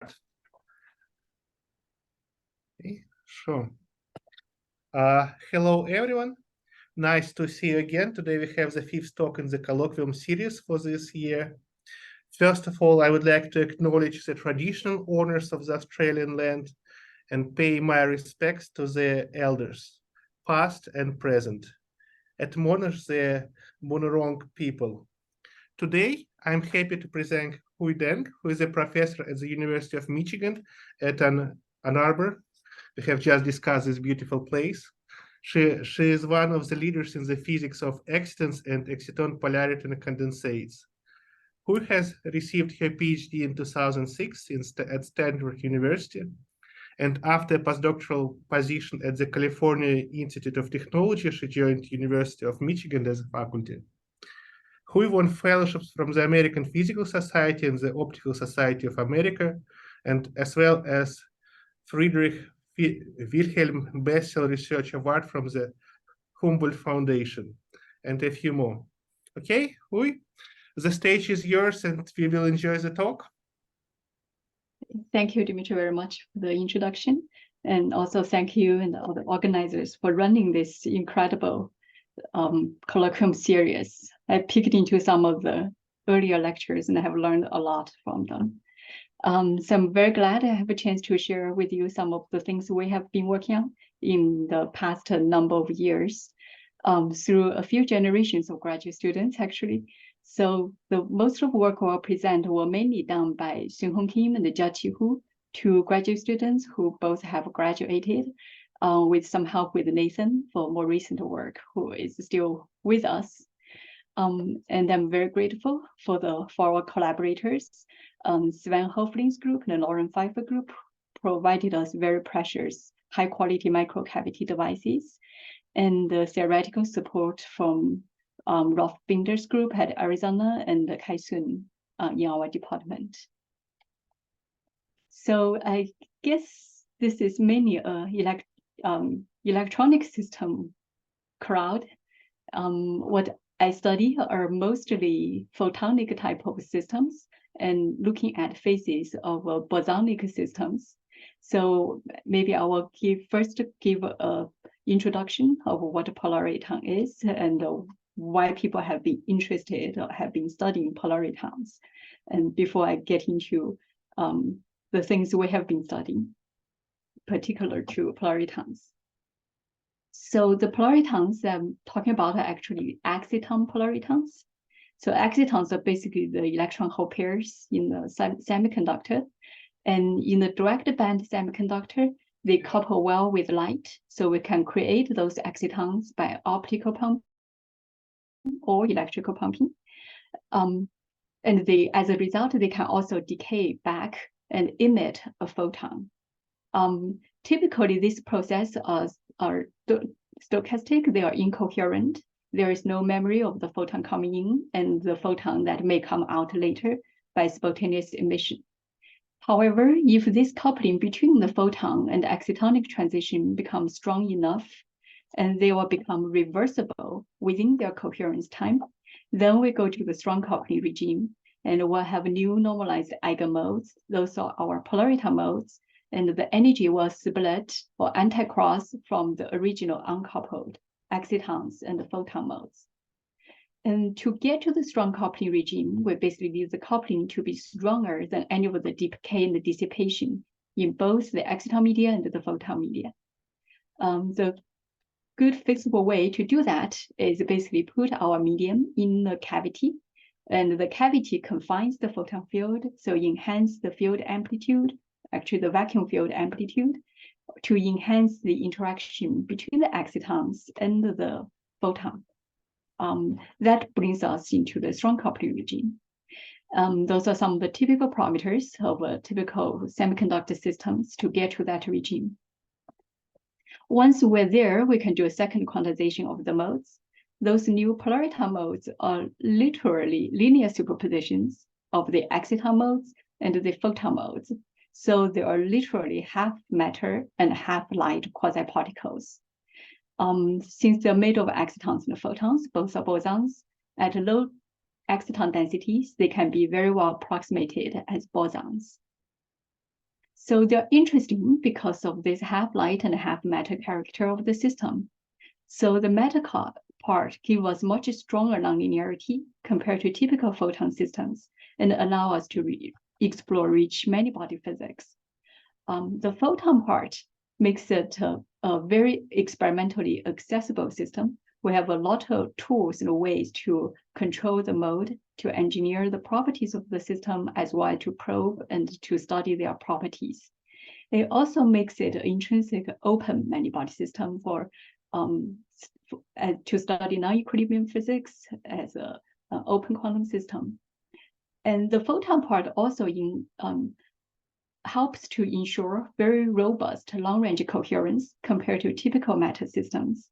Okay, sure. Hello, everyone. Nice to see you again. Today we have the fifth talk in the colloquium series for this year. First of all, I would like to acknowledge the traditional owners of the Australian land and pay my respects to their elders, past and present. Admonish the Bunurong people. Today, I'm happy to present Hui Deng, who is a professor at the University of Michigan at Ann Arbor. We have just discussed this beautiful place. She is one of the leaders in the physics of excitons and exciton-polaritons condensates. Hui has received her PhD in 2006 at Stanford University, and after a postdoctoral position at the California Institute of Technology, she joined University of Michigan as a faculty. Hui won fellowships from the American Physical Society and the Optical Society of America, and as well as Friedrich Wilhelm Bessel Research Award from the Humboldt Foundation, and a few more. Okay, Hui, the stage is yours, and we will enjoy the talk. Thank you, Dimitri, very much for the introduction. And also thank you and all the organizers for running this incredible colloquium series. I peeked into some of the earlier lectures and I have learned a lot from them. So I'm very glad I have a chance to share with you some of the things we have been working on in the past number of years through a few generations of graduate students, actually. So the most of the work we'll present were mainly done by Xunhong Kim and Jiaqi Hu, two graduate students who both have graduated with some help with Nathan for more recent work, who is still with us. And I'm very grateful for our collaborators. Sven Hofling's group and the Lauren Pfeiffer group provided us very precious, high-quality microcavity devices, and the theoretical support from Rolf Binder's group at Arizona and Kai Sun in our department. So I guess this is mainly a electronic system crowd. What I study are mostly photonic type of systems and looking at phases of bosonic systems. So maybe I will first give an introduction of what a polariton is and why people have been interested or have been studying polaritons. And before I get into the things we have been studying, particular to polaritons. So the polaritons I'm talking about are actually exciton-polaritons. So excitons are basically the electron-hole pairs in the semiconductor. And in the direct band semiconductor, they couple well with light. So we can create those excitons by optical pumping or electrical pumping. And as a result, they can also decay back and emit a photon. Typically, these processes are stochastic, they are incoherent. There is no memory of the photon coming in and the photon that may come out later by spontaneous emission. However, if this coupling between the photon and the excitonic transition becomes strong enough, and they will become reversible within their coherence time, then we go to the strong coupling regime, and we'll have new normalized eigenmodes. Those are our polariton modes, and the energy will split or anticross from the original uncoupled excitons and the photon modes. And to get to the strong coupling regime, we basically need the coupling to be stronger than any of the decay and the dissipation in both the exciton media and the photon media. The good feasible way to do that is basically put our medium in a cavity, and the cavity confines the photon field, so enhance the field amplitude, actually the vacuum field amplitude, to enhance the interaction between the excitons and the photon. That brings us into the strong coupling regime. Those are some of the typical parameters of typical semiconductor systems to get to that regime. Once we're there, we can do a second quantization of the modes. Those new polariton modes are literally linear superpositions of the exciton modes and the photon modes. So they are literally half matter and half light quasi-particles. Since they're made of excitons and photons, both are bosons, at low exciton densities, they can be very well approximated as bosons. So they're interesting because of this half light and half matter character of the system. So the matter part gives us much stronger nonlinearity compared to typical photon systems and allow us to explore rich many-body physics. The photon part makes it a very experimentally accessible system. We have a lot of tools and ways to control the mode, to engineer the properties of the system, as well to probe and to study their properties. It also makes it an intrinsic open many-body system for to study non-equilibrium physics as an open quantum system. And the photon part also helps to ensure very robust long-range coherence compared to typical matter systems.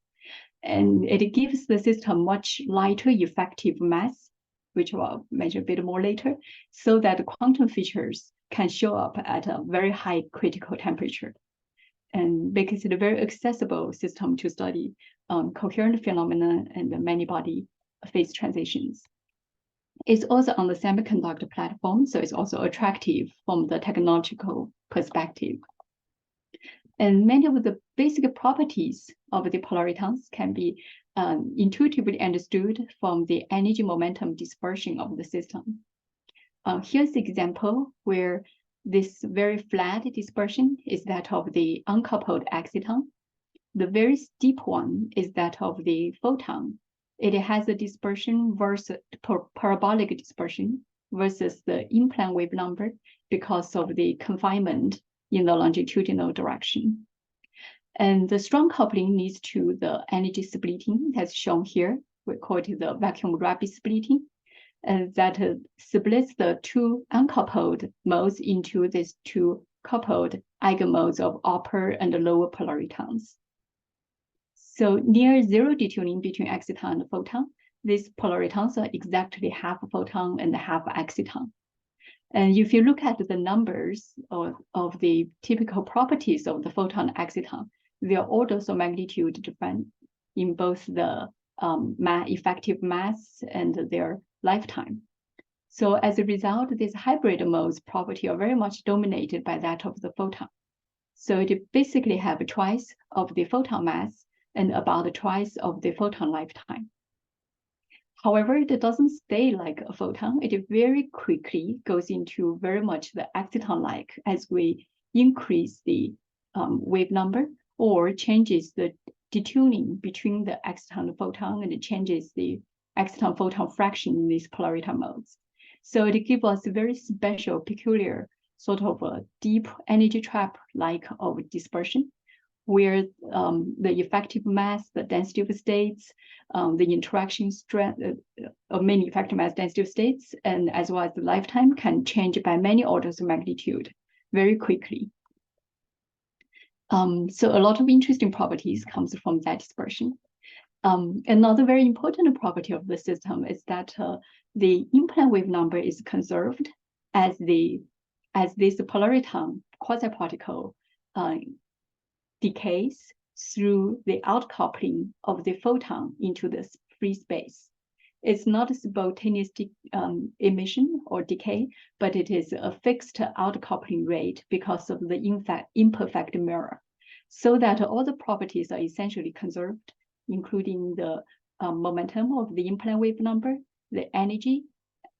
And it gives the system much lighter effective mass, which I'll mention a bit more later, so that the quantum features can show up at a very high critical temperature, and makes it a very accessible system to study coherent phenomena and many-body phase transitions. It's also on the semiconductor platform, so it's also attractive from the technological perspective. And many of the basic properties of the polaritons can be intuitively understood from the energy momentum dispersion of the system. Here's the example where this very flat dispersion is that of the uncoupled exciton. The very steep one is that of the photon. It has a dispersion versus parabolic dispersion versus the in-plane wave number because of the confinement in the longitudinal direction. And the strong coupling leads to the energy splitting, as shown here. We call it the vacuum rapid splitting, and that splits the two uncoupled modes into these two coupled eigenmodes of upper and lower polaritons. So near zero detuning between exciton and photon, these polaritons are exactly half photon and half exciton. And if you look at the numbers of the typical properties of the photon and exciton, their orders of magnitude different in both the effective mass and their lifetime. So as a result, these hybrid modes property are very much dominated by that of the photon. So it basically have twice of the photon mass and about twice of the photon lifetime. However, it doesn't stay like a photon. It very quickly goes into very much the exciton-like as we increase the wave number or changes the detuning between the exciton and photon, and it changes the exciton-photon fraction in these polariton modes. So it gives us a very special, peculiar sort of a deep energy trap-like of dispersion, where the effective mass, the density of states, the interaction strength of many effective mass density of states, and as well as the lifetime can change by many orders of magnitude very quickly. So a lot of interesting properties comes from that dispersion. Another very important property of the system is that the in-plane wave number is conserved as this polariton quasi-particle decays through the outcoupling of the photon into the free space. It's not a spontaneous emission or decay, but it is a fixed outcoupling rate because of the imperfect mirror, so that all the properties are essentially conserved, including the momentum of the in-plane wave number, the energy,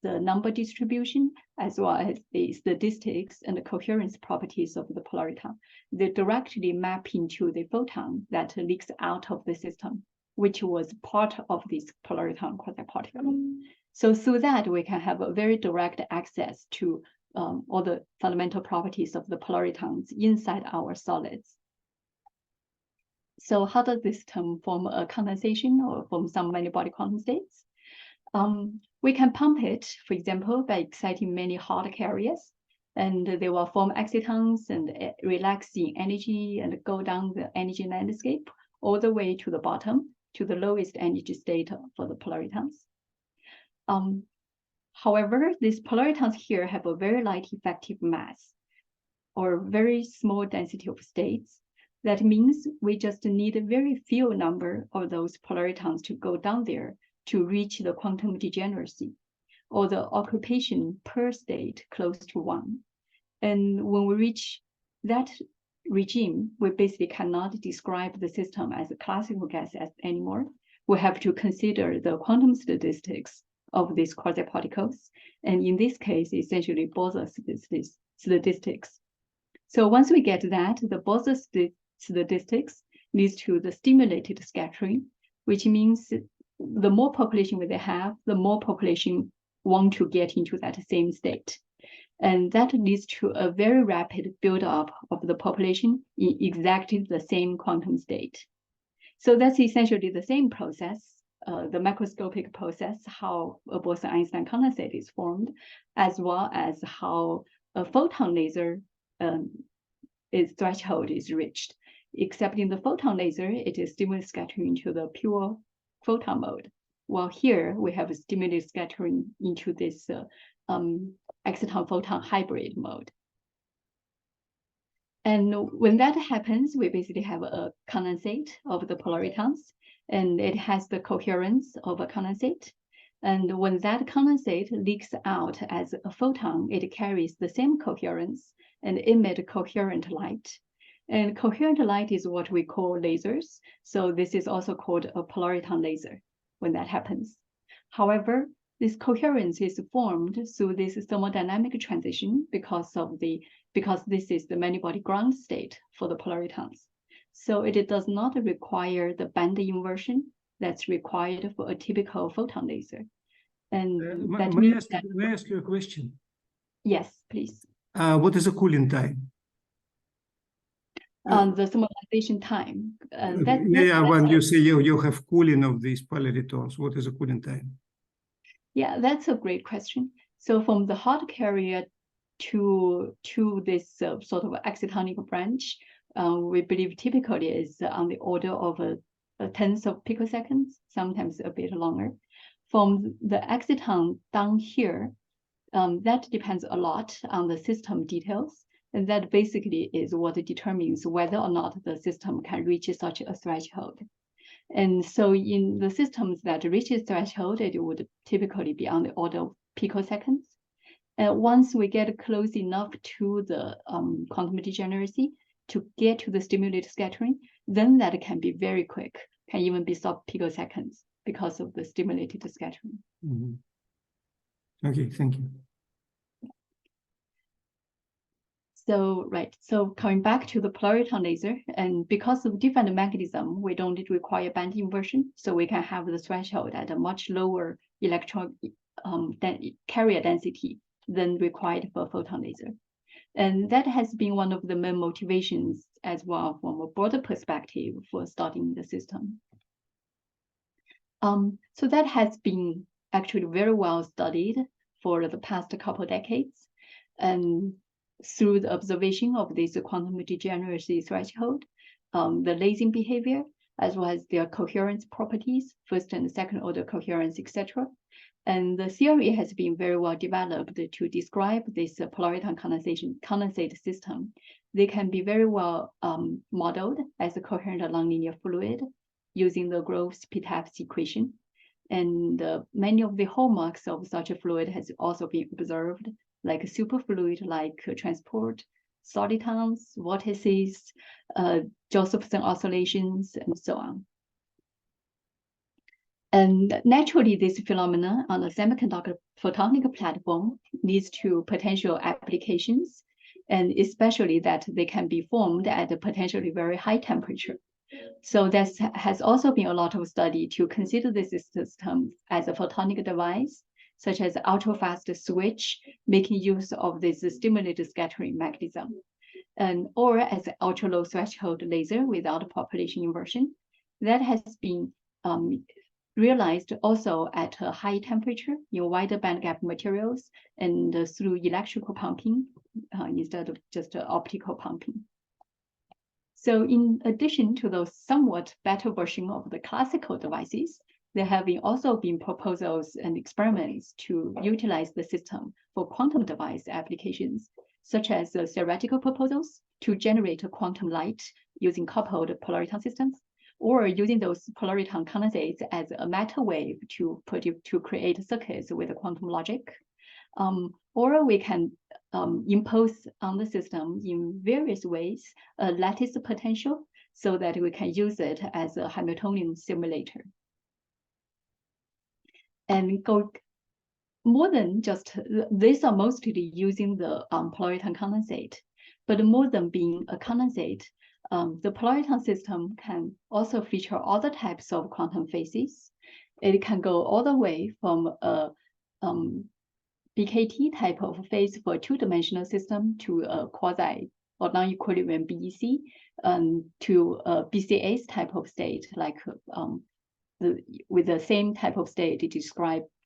the number distribution, as well as the statistics and the coherence properties of the polariton. They directly map into the photon that leaks out of the system, which was part of this polariton quasi-particle. So through that, we can have a very direct access to all the fundamental properties of the polaritons inside our solids. So how does this term form a condensation or form some many-body quantum states? We can pump it, for example, by exciting many hot carriers, and they will form excitons and relax in energy and go down the energy landscape all the way to the bottom, to the lowest energy state for the polaritons. However, these polaritons here have a very light effective mass or very small density of states. That means we just need a very few number of those polaritons to go down there to reach the quantum degeneracy, or the occupation per state close to 1. And when we reach that regime, we basically cannot describe the system as a classical gas anymore. We have to consider the quantum statistics of these quasi-particles. And in this case, essentially Bose statistics. So once we get that, the Bose statistics leads to the stimulated scattering, which means the more population they have, the more population want to get into that same state. And that leads to a very rapid buildup of the population in exactly the same quantum state. So that's essentially the same process, the macroscopic process, how a Bose-Einstein condensate is formed, as well as how a photon laser its threshold is reached. Except in the photon laser, it is stimulated scattering into the pure photon mode. While here, we have a stimulated scattering into this exciton-photon hybrid mode. And when that happens, we basically have a condensate of the polaritons, and it has the coherence of a condensate. And when that condensate leaks out as a photon, it carries the same coherence and emit coherent light. And coherent light is what we call lasers. So this is also called a polariton laser when that happens. However, this coherence is formed through this thermodynamic transition because this is the many-body ground state for the polaritons. So it does not require the band inversion that's required for a typical photon laser. And may I ask you a question? Yes, please. What is the cooling time? The thermalization time. When you say you have cooling of these polaritons, what is the cooling time? Yeah, that's a great question. So from the hot carrier to this sort of excitonic branch, we believe typically is on the order of a tenth of picoseconds, sometimes a bit longer. From the exciton down here, that depends a lot on the system details. And that basically is what determines whether or not the system can reach such a threshold. And so in the systems that reaches threshold, it would typically be on the order of picoseconds. And once we get close enough to the quantum degeneracy to get to the stimulated scattering, then that can be very quick, can even be sub-picoseconds because of the stimulated scattering. Mm-hmm. Okay, thank you. So, right, so coming back to the polariton laser, and because of different mechanism, we don't require band inversion, so we can have the threshold at a much lower electron carrier density than required for photon laser. And that has been one of the main motivations as well from a broader perspective for studying the system. So that has been actually very well studied for the past couple of decades. And through the observation of this quantum degeneracy threshold, the lasing behavior, as well as their coherence properties, first and second order coherence, etc. And the theory has been very well developed to describe this polariton condensate system. They can be very well modeled as a coherent nonlinear fluid using the Groves-Pitafs equation. And many of the hallmarks of such a fluid has also been observed, like superfluid, like transport, solitons, vortices, Josephson oscillations, and so on. And naturally, this phenomena on a semiconductor photonic platform leads to potential applications, and especially that they can be formed at a potentially very high temperature. So there has also been a lot of study to consider this system as a photonic device, such as ultra-fast switch, making use of this stimulated scattering mechanism, and or as an ultra-low threshold laser without population inversion. That has been realized also at a high temperature in wider bandgap materials and through electrical pumping instead of just optical pumping. So in addition to those somewhat better version of the classical devices, there have also been proposals and experiments to utilize the system for quantum device applications, such as theoretical proposals to generate a quantum light using coupled polariton systems, or using those polariton condensates as a matter wave to create circuits with a quantum logic, Or we can impose on the system in various ways a lattice potential so that we can use it as a Hamiltonian simulator. And go more than just, these are mostly using the Polariton condensate, but more than being a condensate, the Polariton system can also feature other types of quantum phases. It can go all the way from a BKT type of phase for a two-dimensional system to a quasi or non-equilibrium BEC, to a BCS type of state, like with the same type of state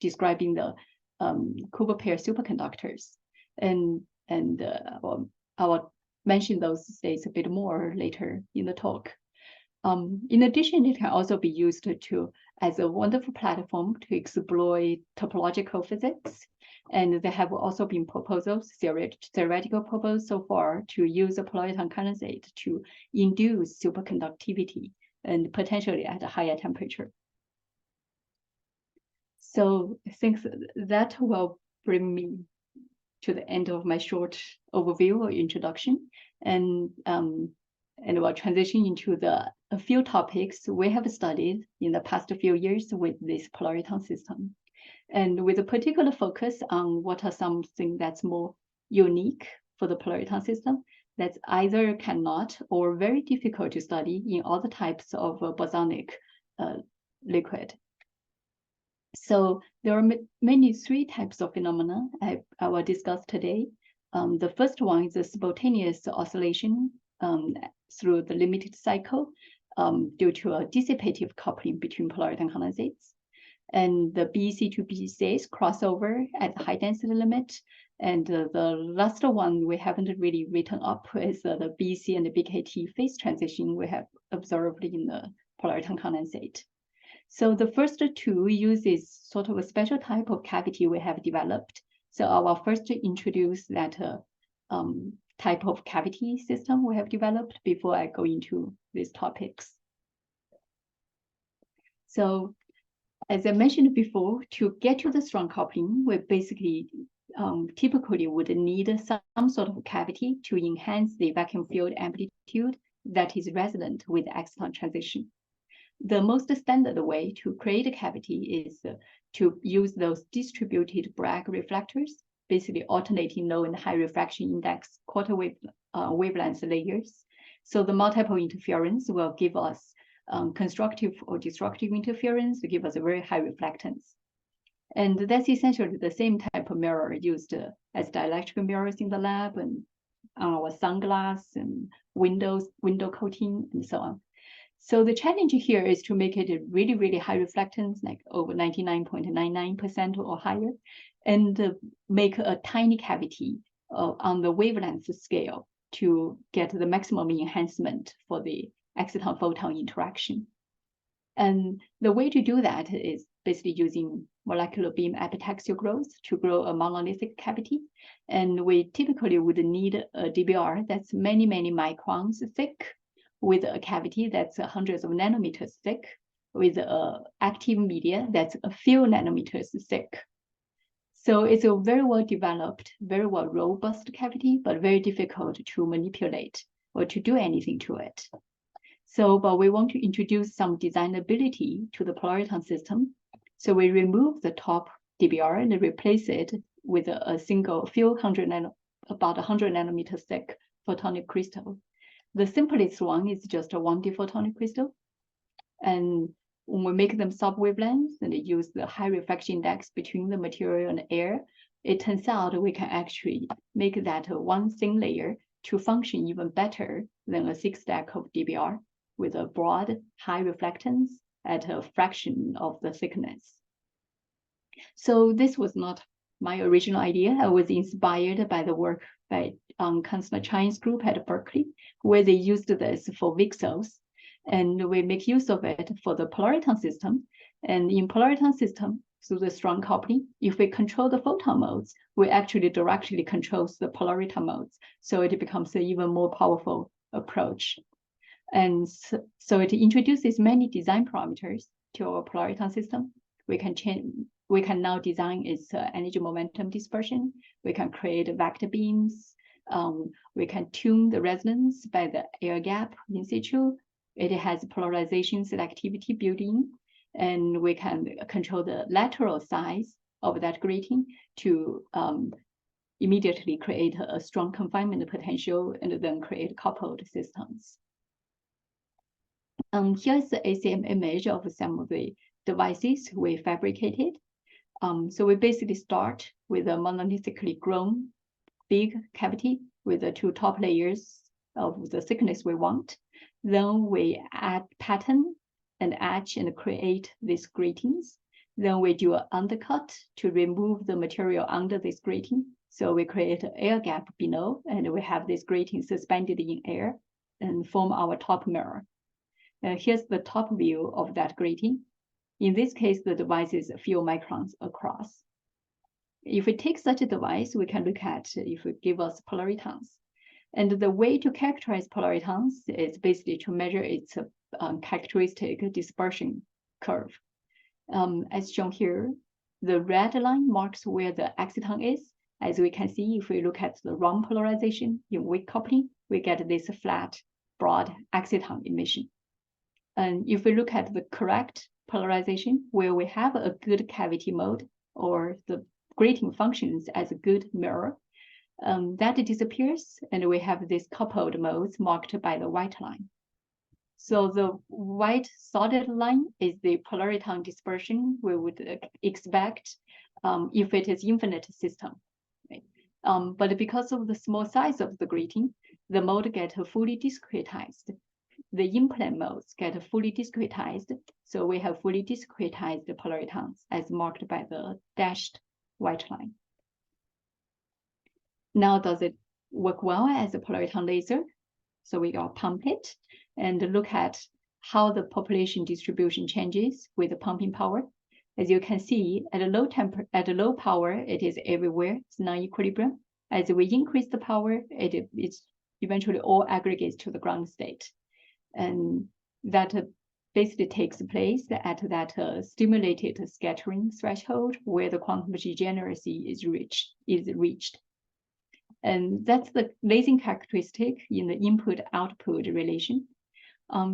describing the Cooper pair superconductors. And I'll mention those states a bit more later in the talk. In addition, it can also be used as a wonderful platform to exploit topological physics. And there have also been proposals, theoretical proposals so far, to use a Polariton condensate to induce superconductivity and potentially at a higher temperature. So I think that will bring me to the end of my short overview or introduction, and we'll transition into a few topics we have studied in the past few years with this Polariton system, and with a particular focus on what are something that's more unique for the Polariton system that's either cannot or very difficult to study in other types of bosonic liquid. So there are mainly three types of phenomena I will discuss today. The first one is a spontaneous oscillation through the limited cycle due to a dissipative coupling between Polariton condensates. And the BEC to BCS crossover at the high density limit. And the last one we haven't really written up is the BEC and the BKT phase transition we have observed in the Polariton condensate. So the first two uses sort of a special type of cavity we have developed. So I will first introduce that type of cavity system we have developed before I go into these topics. So as I mentioned before, to get to the strong coupling, we basically typically would need some sort of cavity to enhance the vacuum field amplitude that is resonant with exciton transition. The most standard way to create a cavity is to use those distributed Bragg reflectors, basically alternating low and high refraction index quarter wavelength layers. So the multiple interference will give us constructive or destructive interference to give us a very high reflectance. And that's essentially the same type of mirror used as dielectric mirrors in the lab and on our sunglass and window coating and so on. So the challenge here is to make it a really, really high reflectance, like over 99.99% or higher, and make a tiny cavity on the wavelength scale to get the maximum enhancement for the exciton-photon interaction. And the way to do that is basically using molecular beam epitaxial growth to grow a monolithic cavity. And we typically would need a DBR that's many, many microns thick, with a cavity that's hundreds of nanometers thick, with an active media that's a few nanometers thick. So it's a very well developed, very well robust cavity, but very difficult to manipulate or to do anything to it. So, but we want to introduce some designability to the Polariton system. So we remove the top DBR and replace it with a single about 100 nanometers thick photonic crystal. The simplest one is just a 1D photonic crystal. And when we make them sub-wavelengths and use the high refraction index between the material and air, it turns out we can actually make that one thin layer to function even better than a 6-stack of DBR with a broad high reflectance at a fraction of the thickness. So this was not my original idea. I was inspired by the work by Chancellor Chang's group at Berkeley, where they used this for VCSELs. And we make use of it for the Polariton system. And in Polariton system, through the strong coupling, if we control the photon modes, we actually directly control the Polariton modes. So it becomes an even more powerful approach. And so it introduces many design parameters to our Polariton system. We can we can now design its energy momentum dispersion. We can create vector beams. We can tune the resonance by the air gap in situ. It has polarization selectivity built in, and we can control the lateral size of that grating to immediately create a strong confinement potential and then create coupled systems. Here's the ACM image of some of the devices we fabricated. So we basically start with a monolithically grown big cavity with the two top layers of the thickness we want. Then we add pattern and etch and create these gratings. Then we do an undercut to remove the material under this grating. So we create an air gap below, and we have this grating suspended in air and form our top mirror. Here's the top view of that grating. In this case, the device is a few microns across. If we take such a device, we can look at if it gives us polaritons. And the way to characterize polaritons is basically to measure its characteristic dispersion curve. As shown here, the red line marks where the exciton is. As we can see, if we look at the wrong polarization in weak coupling, we get this flat, broad exciton emission. And if we look at the correct polarization, where we have a good cavity mode or the grating functions as a good mirror, that disappears, and we have these coupled modes marked by the white line. So the white solid line is the polariton dispersion we would expect if it is infinite system. Right? But because of the small size of the grating, the mode get fully discretized. The in-plane modes get fully discretized, so we have fully discretized polaritons as marked by the dashed white line. Now, does it work well as a polariton laser? So we will pump it and look at how the population distribution changes with the pumping power. As you can see, at a low power, it is everywhere. It's non-equilibrium. As we increase the power, it's eventually all aggregates to the ground state. And that basically takes place at that stimulated scattering threshold where the quantum degeneracy is reached. And that's the lasing characteristic in the input-output relation.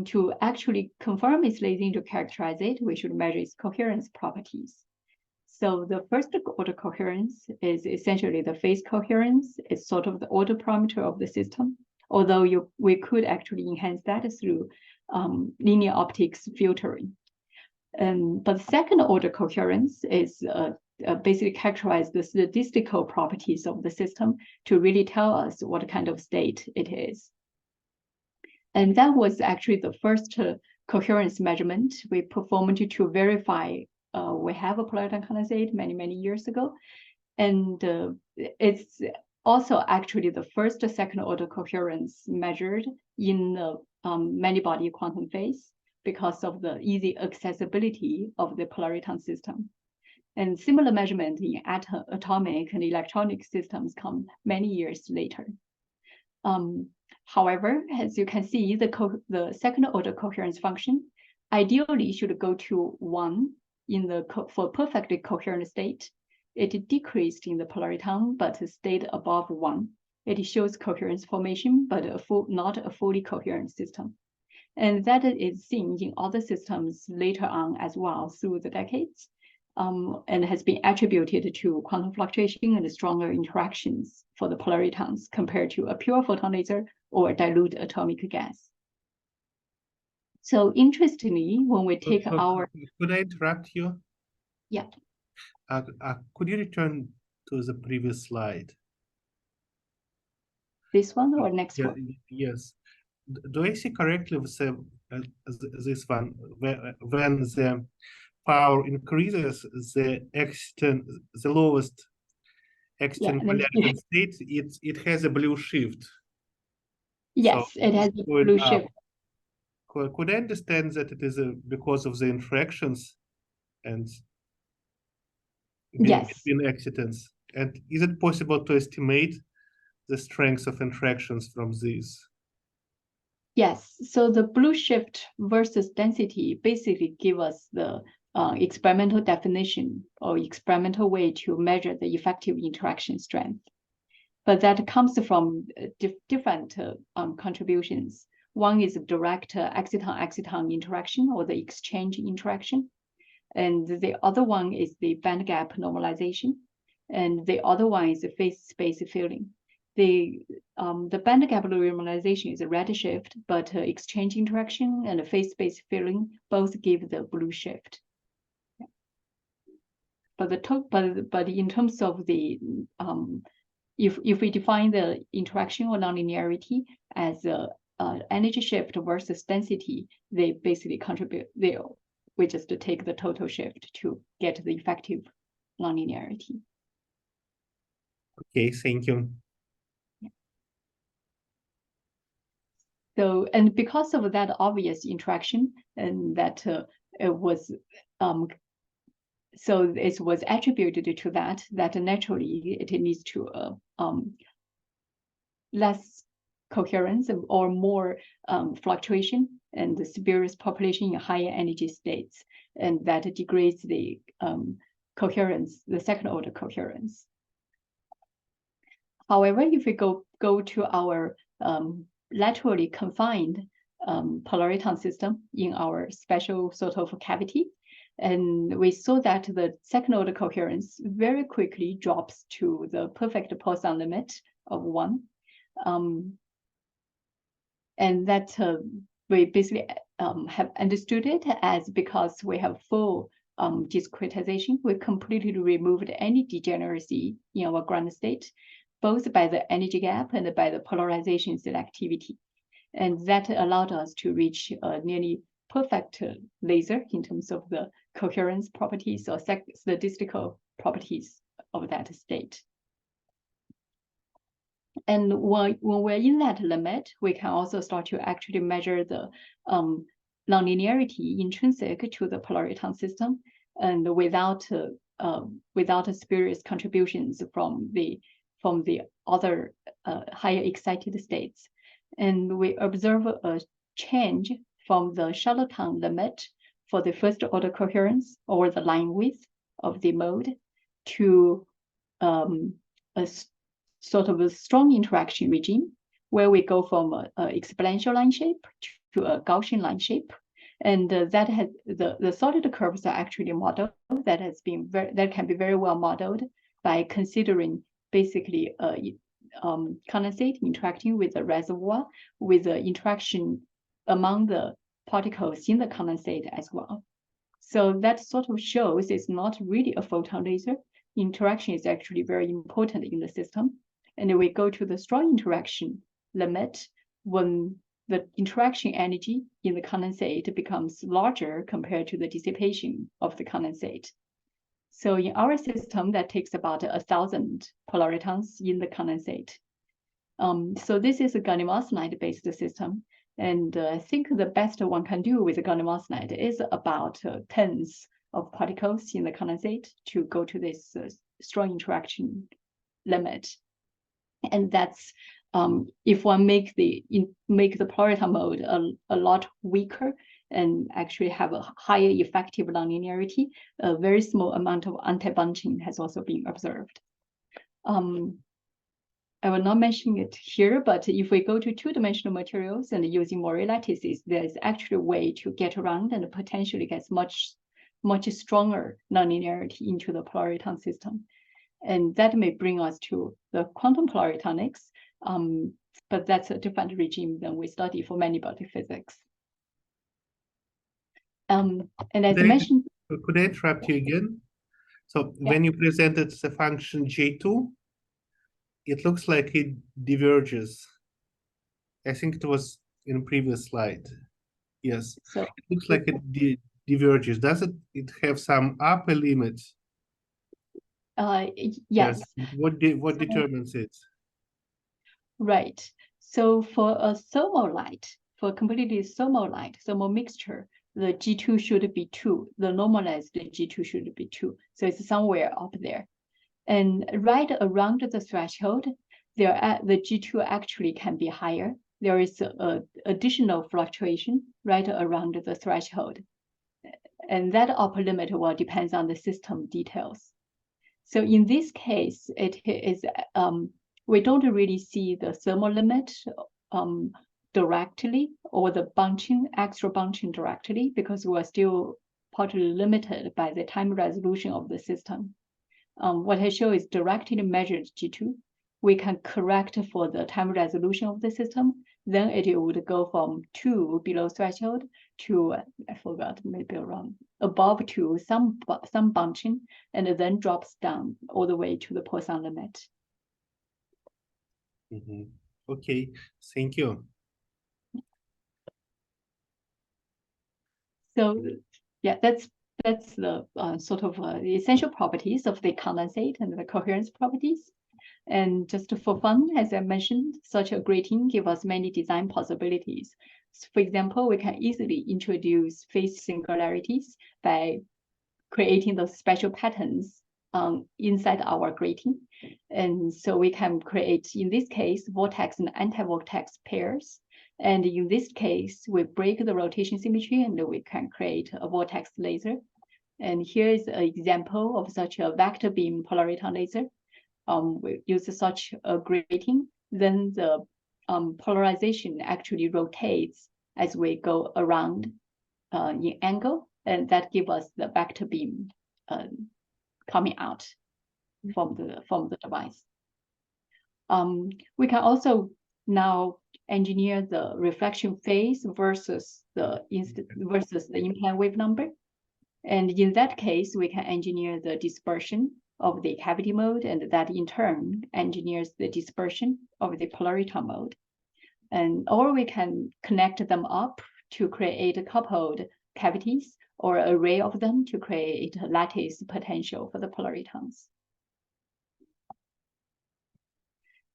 To actually confirm its lasing to characterize it, we should measure its coherence properties. So the first order coherence is essentially the phase coherence. It's sort of the order parameter of the system, although we could actually enhance that through linear optics filtering. But second order coherence is basically characterize the statistical properties of the system to really tell us what kind of state it is. And that was actually the first coherence measurement we performed to verify we have a Polariton condensate many years ago. And it's also actually the first second order coherence measured in the many-body quantum phase because of the easy accessibility of the Polariton system. And similar measurement in atomic and electronic systems come many years later. However, as you can see, the second order coherence function ideally should go to 1 for perfectly coherent state. It decreased in the Polariton, but stayed above 1. It shows coherence formation, but not a fully coherent system. And that is seen in other systems later on as well through the decades, and has been attributed to quantum fluctuation and stronger interactions for the polaritons compared to a pure photon laser or dilute atomic gas. So interestingly, when we take our... Could I interrupt you? Yeah. Could you return to the previous slide? This one or next one? Yes. Do I see correctly this one? When the power increases, the lowest exciton-polaritons state, it has a blue shift. Yes, so it has a blue shift. Could I understand that it is because of the interactions and between excitons? And is it possible to estimate the strength of interactions from these? Yes, so the blue shift versus density basically give us the experimental definition or experimental way to measure the effective interaction strength. But that comes from different contributions. One is direct exciton-exciton interaction or the exchange interaction. And the other one is the band gap normalization. And the other one is the phase space filling. The band gap normalization is a redshift, but exchange interaction and phase space filling both give the blue shift. Yeah. But in terms of the if we define the interaction or nonlinearity as energy shift versus density, they basically contribute. We just take the total shift to get the effective nonlinearity. Okay, thank you. So, and because of that obvious interaction, and that it was, so it was attributed to that naturally it needs to less coherence or more fluctuation and the spurious population in higher energy states, and that degrades the coherence, the second order coherence. However, if we go to our laterally confined polariton system in our special sort of cavity, and we saw that the second order coherence very quickly drops to the perfect Poisson limit of 1. And that we basically have understood it as because we have full discretization. We completely removed any degeneracy in our ground state, both by the energy gap and by the polarization selectivity. And that allowed us to reach a nearly perfect laser in terms of the coherence properties or statistical properties of that state. And when we're in that limit, we can also start to actually measure the nonlinearity intrinsic to the polariton system, and without spurious contributions from the other higher excited states. And we observe a change from the charlatan limit for the first order coherence or the line width of the mode to a sort of a strong interaction regime, where we go from an exponential line shape to a Gaussian line shape. And that has the solid curves are actually modeled. That has been that can be very well modeled by considering basically condensate interacting with the reservoir, with the interaction among the particles in the condensate as well. So that sort of shows it's not really a photon laser. Interaction is actually very important in the system. And we go to the strong interaction limit when the interaction energy in the condensate becomes larger compared to the dissipation of the condensate. So in our system, that takes about 1,000 polaritons in the condensate. So this is a gallium arsenide-based system. And I think the best one can do with the gallium arsenide is about tens of particles in the condensate to go to this strong interaction limit. And that's if one make the polariton mode a lot weaker and actually have a higher effective nonlinearity, a very small amount of anti-bunching has also been observed. I will not mention it here, but if we go to two-dimensional materials and using Mori lattices, there's actually a way to get around and potentially get much stronger nonlinearity into the polariton system. And that may bring us to the quantum polaritonics, but that's a different regime than we study for many body physics. And as I mentioned— Could I interrupt you again? So yeah. When you presented the function J2, it looks like it diverges. I think it was in a previous slide. Yes, So it looks like it diverges. Does it have some upper limit? yes. What determines it? Right. So for a thermal light, for a completely thermal light, thermal mixture, the G2 should be 2. The normalized G2 should be 2. So it's somewhere up there. And right around the threshold, the G2 actually can be higher. There is additional fluctuation right around the threshold. And that upper limit will depend on the system details. So in this case, it is we don't really see the thermal limit directly, or the bunching, extra bunching directly, because we're still partly limited by the time resolution of the system. What I show is directly measured G2. We can correct for the time resolution of the system. Then it would go from 2 below threshold to, I forgot, maybe around above 2, some bunching, and then drops down all the way to the Poisson limit. Okay, thank you. So yeah, that's the sort of the essential properties of the condensate and the coherence properties. And just for fun, as I mentioned, such a grating gives us many design possibilities. So for example, we can easily introduce phase singularities by creating those special patterns inside our grating. And so we can create, in this case, vortex and anti-vortex pairs. And in this case, we break the rotation symmetry and we can create a vortex laser. And here is an example of such a vector beam Polariton laser. We use such a grating, then the polarization actually rotates as we go around in angle, and that gives us the vector beam coming out from the device. We can also now engineer the reflection phase versus the in-plane wave number, and in that case, we can engineer the dispersion of the cavity mode, and that in turn engineers the dispersion of the Polariton mode. And or we can connect them up to create coupled cavities or array of them to create a lattice potential for the Polaritons.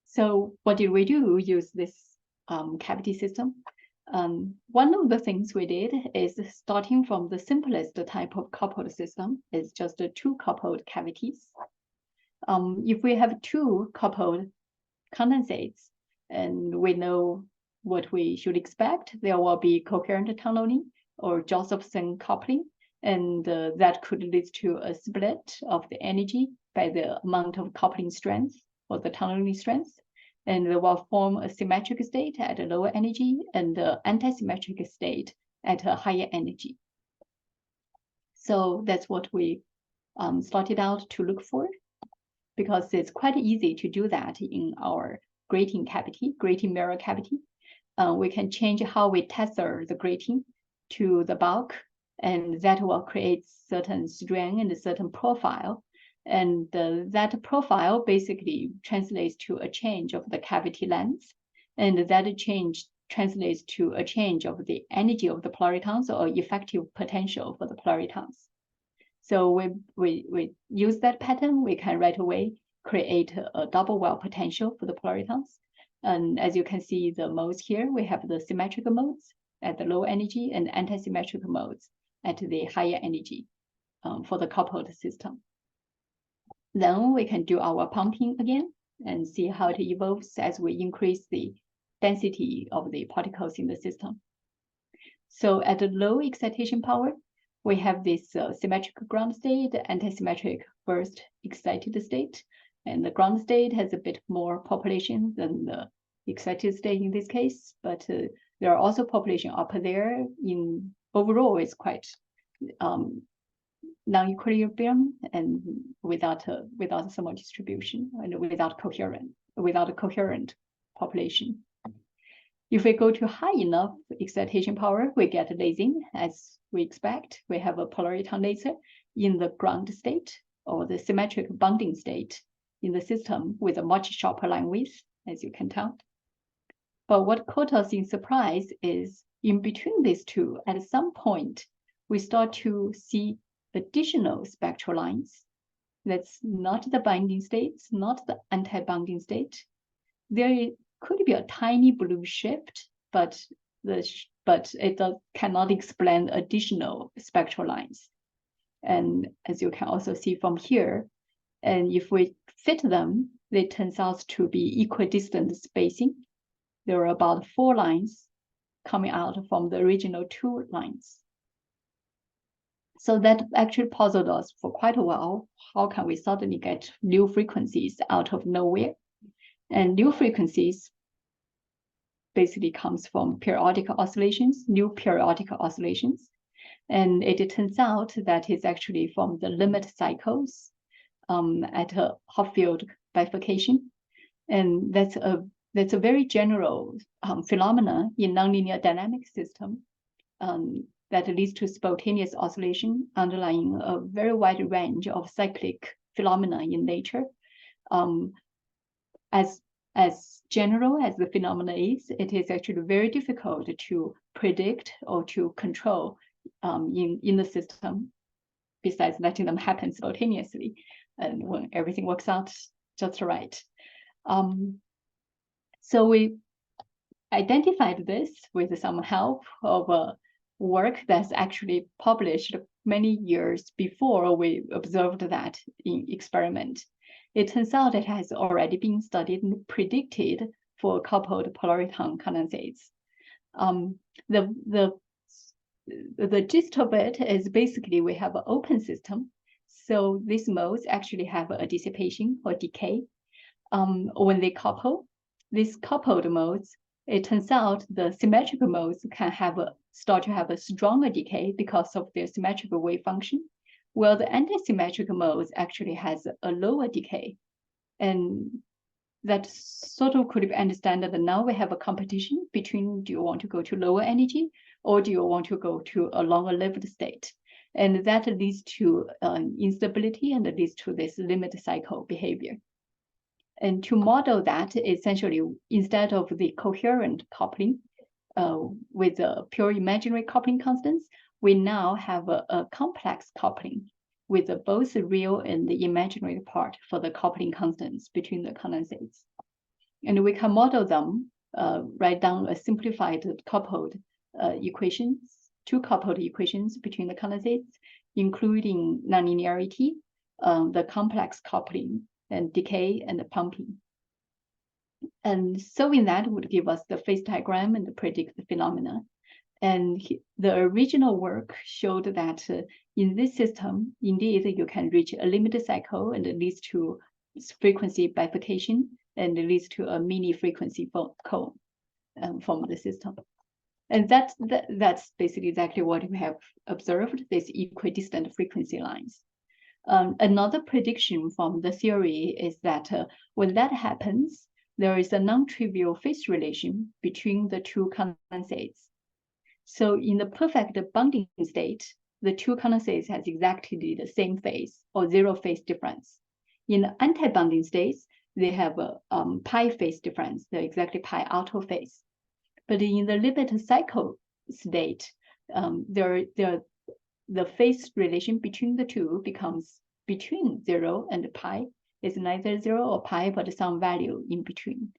So what did we do? Use this cavity system. One of the things we did is, starting from the simplest type of coupled system, is just 2 coupled cavities. If we have 2 coupled condensates, and we know what we should expect, there will be coherent tunneling or Josephson coupling, and that could lead to a split of the energy by the amount of coupling strength or the tunneling strength. And they will form a symmetric state at a lower energy and the anti-symmetric state at a higher energy. So that's what we started out to look for, because it's quite easy to do that in our grating mirror cavity. We can change how we tether the grating to the bulk, and that will create certain strain and a certain profile. And that profile basically translates to a change of the cavity length, and that change translates to a change of the energy of the Polaritons or effective potential for the Polaritons. So we use that pattern, we can right away create a double well potential for the Polaritons. And as you can see the modes here, we have the symmetrical modes at the low energy and anti-symmetrical modes at the higher energy for the coupled system. Then we can do our pumping again and see how it evolves as we increase the density of the particles in the system. So at a low excitation power, we have this symmetric ground state, anti-symmetric first excited state, and the ground state has a bit more population than the excited state in this case, but there are also population up there. In overall, it's quite non-equilibrium and without a thermal distribution and without a coherent population. If we go to high enough excitation power, we get lasing as we expect. We have a Polariton laser in the ground state or the symmetric bonding state in the system with a much sharper line width, as you can tell. But what caught us in surprise is in between these two, at some point, we start to see additional spectral lines. That's not the binding states, not the anti-bonding state. There could be a tiny blue shift, but it cannot explain additional spectral lines. And as you can also see from here, and if we fit them, it turns out to be equidistant spacing. There are about 4 lines coming out from the original 2 lines. So that actually puzzled us for quite a while. How can we suddenly get new frequencies out of nowhere? And new frequencies basically comes from periodic oscillations, new periodic oscillations. And it turns out that it's actually from the limit cycles at a Hopfield bifurcation. And that's a very general phenomena in nonlinear dynamic system that leads to spontaneous oscillation underlying a very wide range of cyclic phenomena in nature. As general as the phenomena is, it is actually very difficult to predict or to control in the system, besides letting them happen spontaneously and when everything works out just right. So we identified this with some help of work that's actually published many years before we observed that in experiment. It turns out it has already been studied and predicted for coupled Polariton condensates. The gist of it is basically we have an open system. So these modes actually have a dissipation or decay. When they couple, these coupled modes, it turns out the symmetrical modes can start to have a stronger decay because of their symmetrical wave function, while the anti-symmetrical modes actually has a lower decay. And that sort of could be understood that now we have a competition between, do you want to go to lower energy or do you want to go to a longer lived state? And that leads to instability and leads to this limit cycle behavior. And to model that, essentially, instead of the coherent coupling with a pure imaginary coupling constants, we now have a complex coupling with both the real and the imaginary part for the coupling constants between the condensates. And we can model them, write down a simplified coupled equations, two coupled equations between the condensates, including nonlinearity, the complex coupling, and decay and pumping. And solving that would give us the phase diagram and predict the phenomena. And the original work showed that in this system, indeed, you can reach a limit cycle and it leads to frequency bifurcation and it leads to a mini frequency cone from the system. And that's basically exactly what we have observed, these equidistant frequency lines. Another prediction from the theory is that when that happens, there is a non-trivial phase relation between the two condensates. So in the perfect bonding state, the two condensates has exactly the same phase or zero phase difference. In the anti-bonding states, they have a pi phase difference. They're exactly pi out of phase. But in the limit cycle state, the phase relation between the two becomes between 0 and pi. It's neither 0 or pi, but some value in between.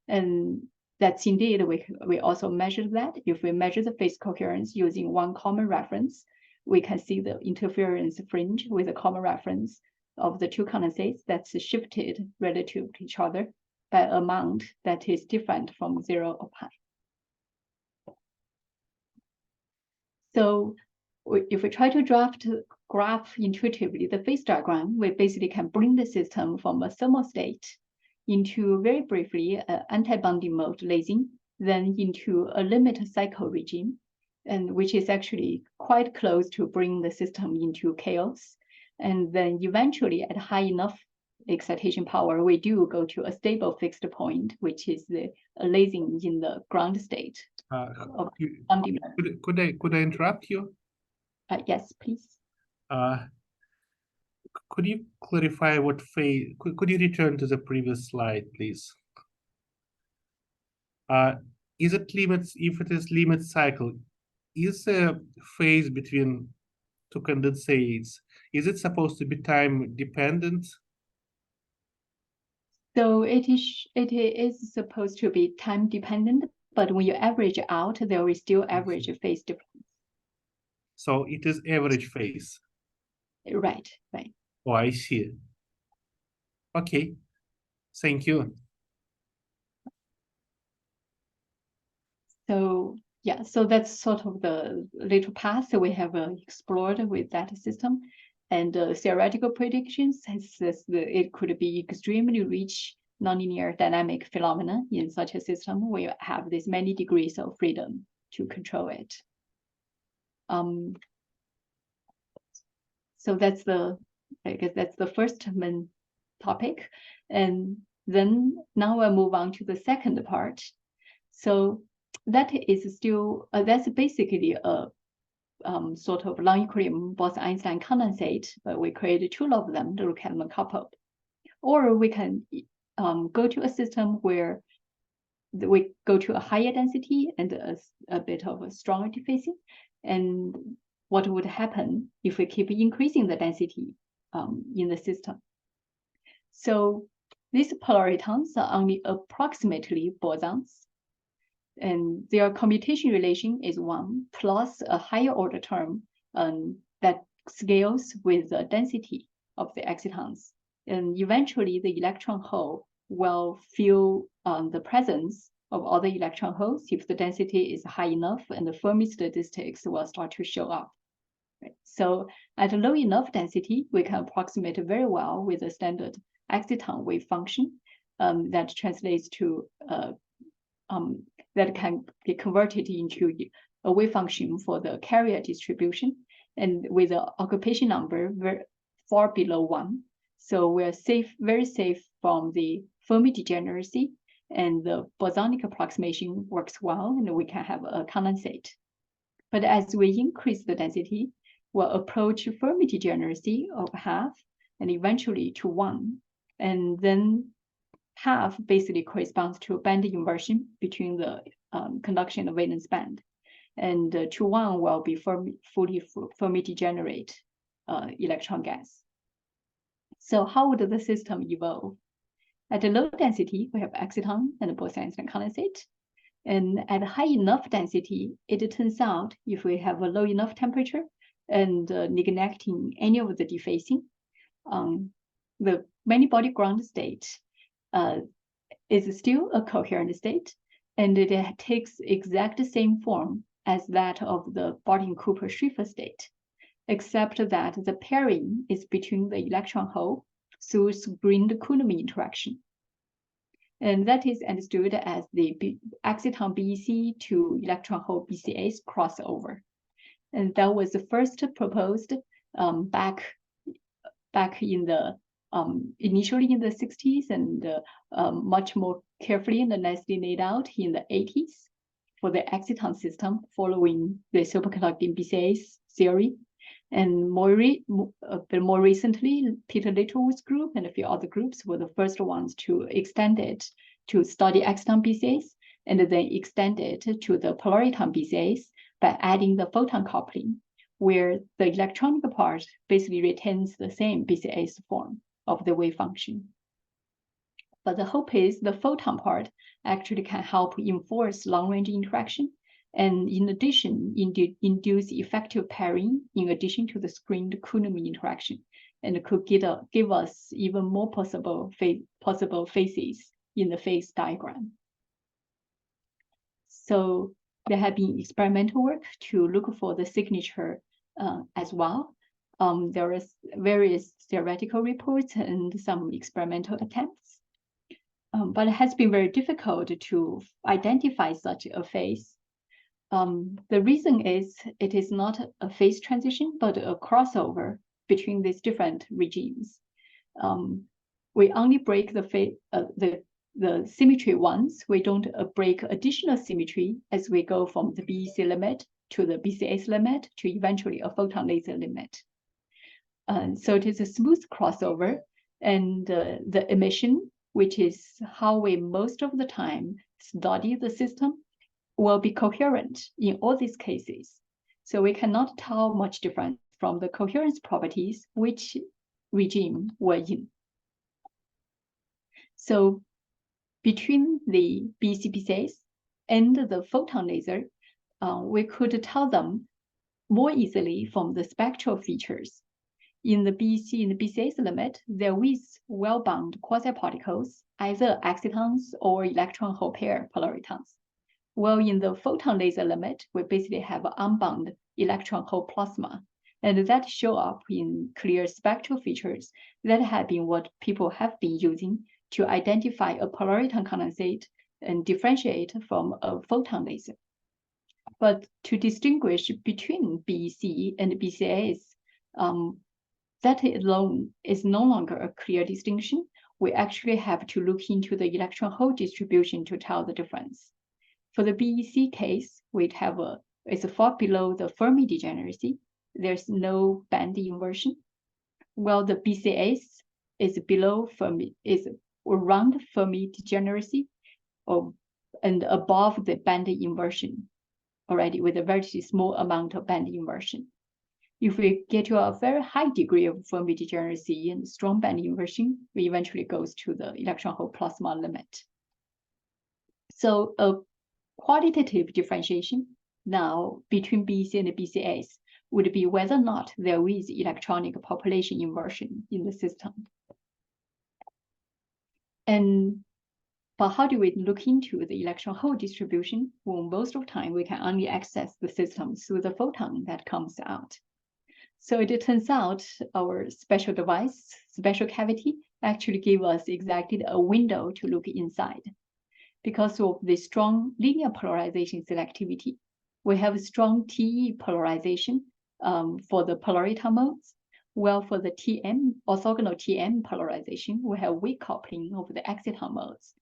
And that's indeed, we also measured that. If we measure the phase coherence using one common reference, we can see the interference fringe with a common reference of the two condensates that's shifted relative to each other by amount that is different from 0 or pi. So if we try to draft graph intuitively, the phase diagram, we basically can bring the system from a thermal state into, very briefly, anti-bonding mode lasing, then into a limit cycle regime, and which is actually quite close to bring the system into chaos. And then eventually at high enough excitation power, we do go to a stable fixed point, which is the lasing in the ground state. Could I interrupt you? Yes, please. Could you clarify what phase? Could you return to the previous slide, please? Is it limits? If it is limit cycle, is a phase between two condensates, is it supposed to be time dependent? So it is supposed to be time dependent, but when you average out, there is still average phase difference. So it is average phase. Right, right. Oh, I see. Okay, thank you. So Yeah, so that's sort of the little path that we have explored with that system. And theoretical predictions says that it could be extremely rich nonlinear dynamic phenomena in such a system where you have this many degrees of freedom to control it. So that's I guess that's the first main topic. And then now we'll move on to the second part. So that is still, that's basically a sort of non-equilibrium Bose-Einstein condensate, but we created two of them to look at them coupled. Or we can go to a system where we go to a higher density and a bit of a stronger defacing. And what would happen if we keep increasing the density in the system? So these polaritons are only approximately bosons, and their commutation relation is 1 plus a higher order term that scales with the density of the excitons. And eventually the electron hole will feel the presence of other electron holes if the density is high enough, and the Fermi statistics will start to show up. Right? So at a low enough density, we can approximate very well with a standard exciton wave function that translates to that can be converted into a wave function for the carrier distribution, and with an occupation number very far below 1. So we're safe, very safe from the Fermi degeneracy, and the bosonic approximation works well, and we can have a condensate. But as we increase the density, we'll approach Fermi degeneracy of half, and eventually to 1. And then half basically corresponds to a band inversion between the conduction and valence band. And 2-1 will be fully Fermi degenerate electron gas. So how would the system evolve? At a low density, we have exciton and Bose-Einstein condensate. And at high enough density, it turns out if we have a low enough temperature and neglecting any of the defacing, the many body ground state is still a coherent state, and it takes exact same form as that of the Bardeen Cooper Schrieffer state, except that the pairing is between the electron hole through screened Coulomb interaction. And that is understood as the exciton BEC to electron hole BCA's crossover. And that was first proposed back in the initially in the 60s, and much more carefully and nicely laid out in the 80s for the exciton system following the superconducting BCA's theory. And more recently, Peter Littlewood's group and a few other groups were the first ones to extend it to study exciton BCAs, and then extend it to the Polariton BCAs by adding the photon coupling, where the electronic part basically retains the same BCA's form of the wave function. But the hope is the photon part actually can help enforce long-range interaction, and in addition, induce effective pairing in addition to the screened Coulomb interaction, and could give us even more possible phases in the phase diagram. So there have been experimental work to look for the signature as well. There is various theoretical reports and some experimental attempts, but it has been very difficult to identify such a phase. The reason is it is not a phase transition, but a crossover between these different regimes. We only break the symmetry once. We don't break additional symmetry as we go from the BEC limit to the BCA's limit to eventually a photon laser limit. So it is a smooth crossover, and the emission, which is how we most of the time study the system, will be coherent in all these cases. So we cannot tell much difference from the coherence properties which regime we're in. So between the BCAs and the photon laser, we could tell them more easily from the spectral features. In the BCA's limit, there is well-bound quasi-particles, either excitons or electron-hole pair polaritons, Well, in the photon laser limit, we basically have an unbound electron-hole plasma, and that show up in clear spectral features that have been what people have been using to identify a polariton condensate and differentiate from a photon laser. But to distinguish between BEC and BCAs, that alone is no longer a clear distinction. We actually have to look into the electron-hole distribution to tell the difference. For the BEC case, we have it's far below the Fermi degeneracy. There's no band inversion. Well, the BCAs is below Fermi, is around Fermi degeneracy, and above the band inversion already, with a very small amount of band inversion. If we get to a very high degree of Fermi degeneracy and strong band inversion, we eventually goes to the electron-hole plasma limit. So a qualitative differentiation now between BEC and BCAs would be whether or not there is electronic population inversion in the system. But how do we look into the electron-hole distribution? Well, most of the time we can only access the system through the photon that comes out. So it turns out our special device, special cavity, actually gave us exactly a window to look inside. Because of the strong linear polarization selectivity, we have strong TE polarization for the polariton modes. Well, for the TM, orthogonal TM polarization, we have weak coupling of the exciton modes.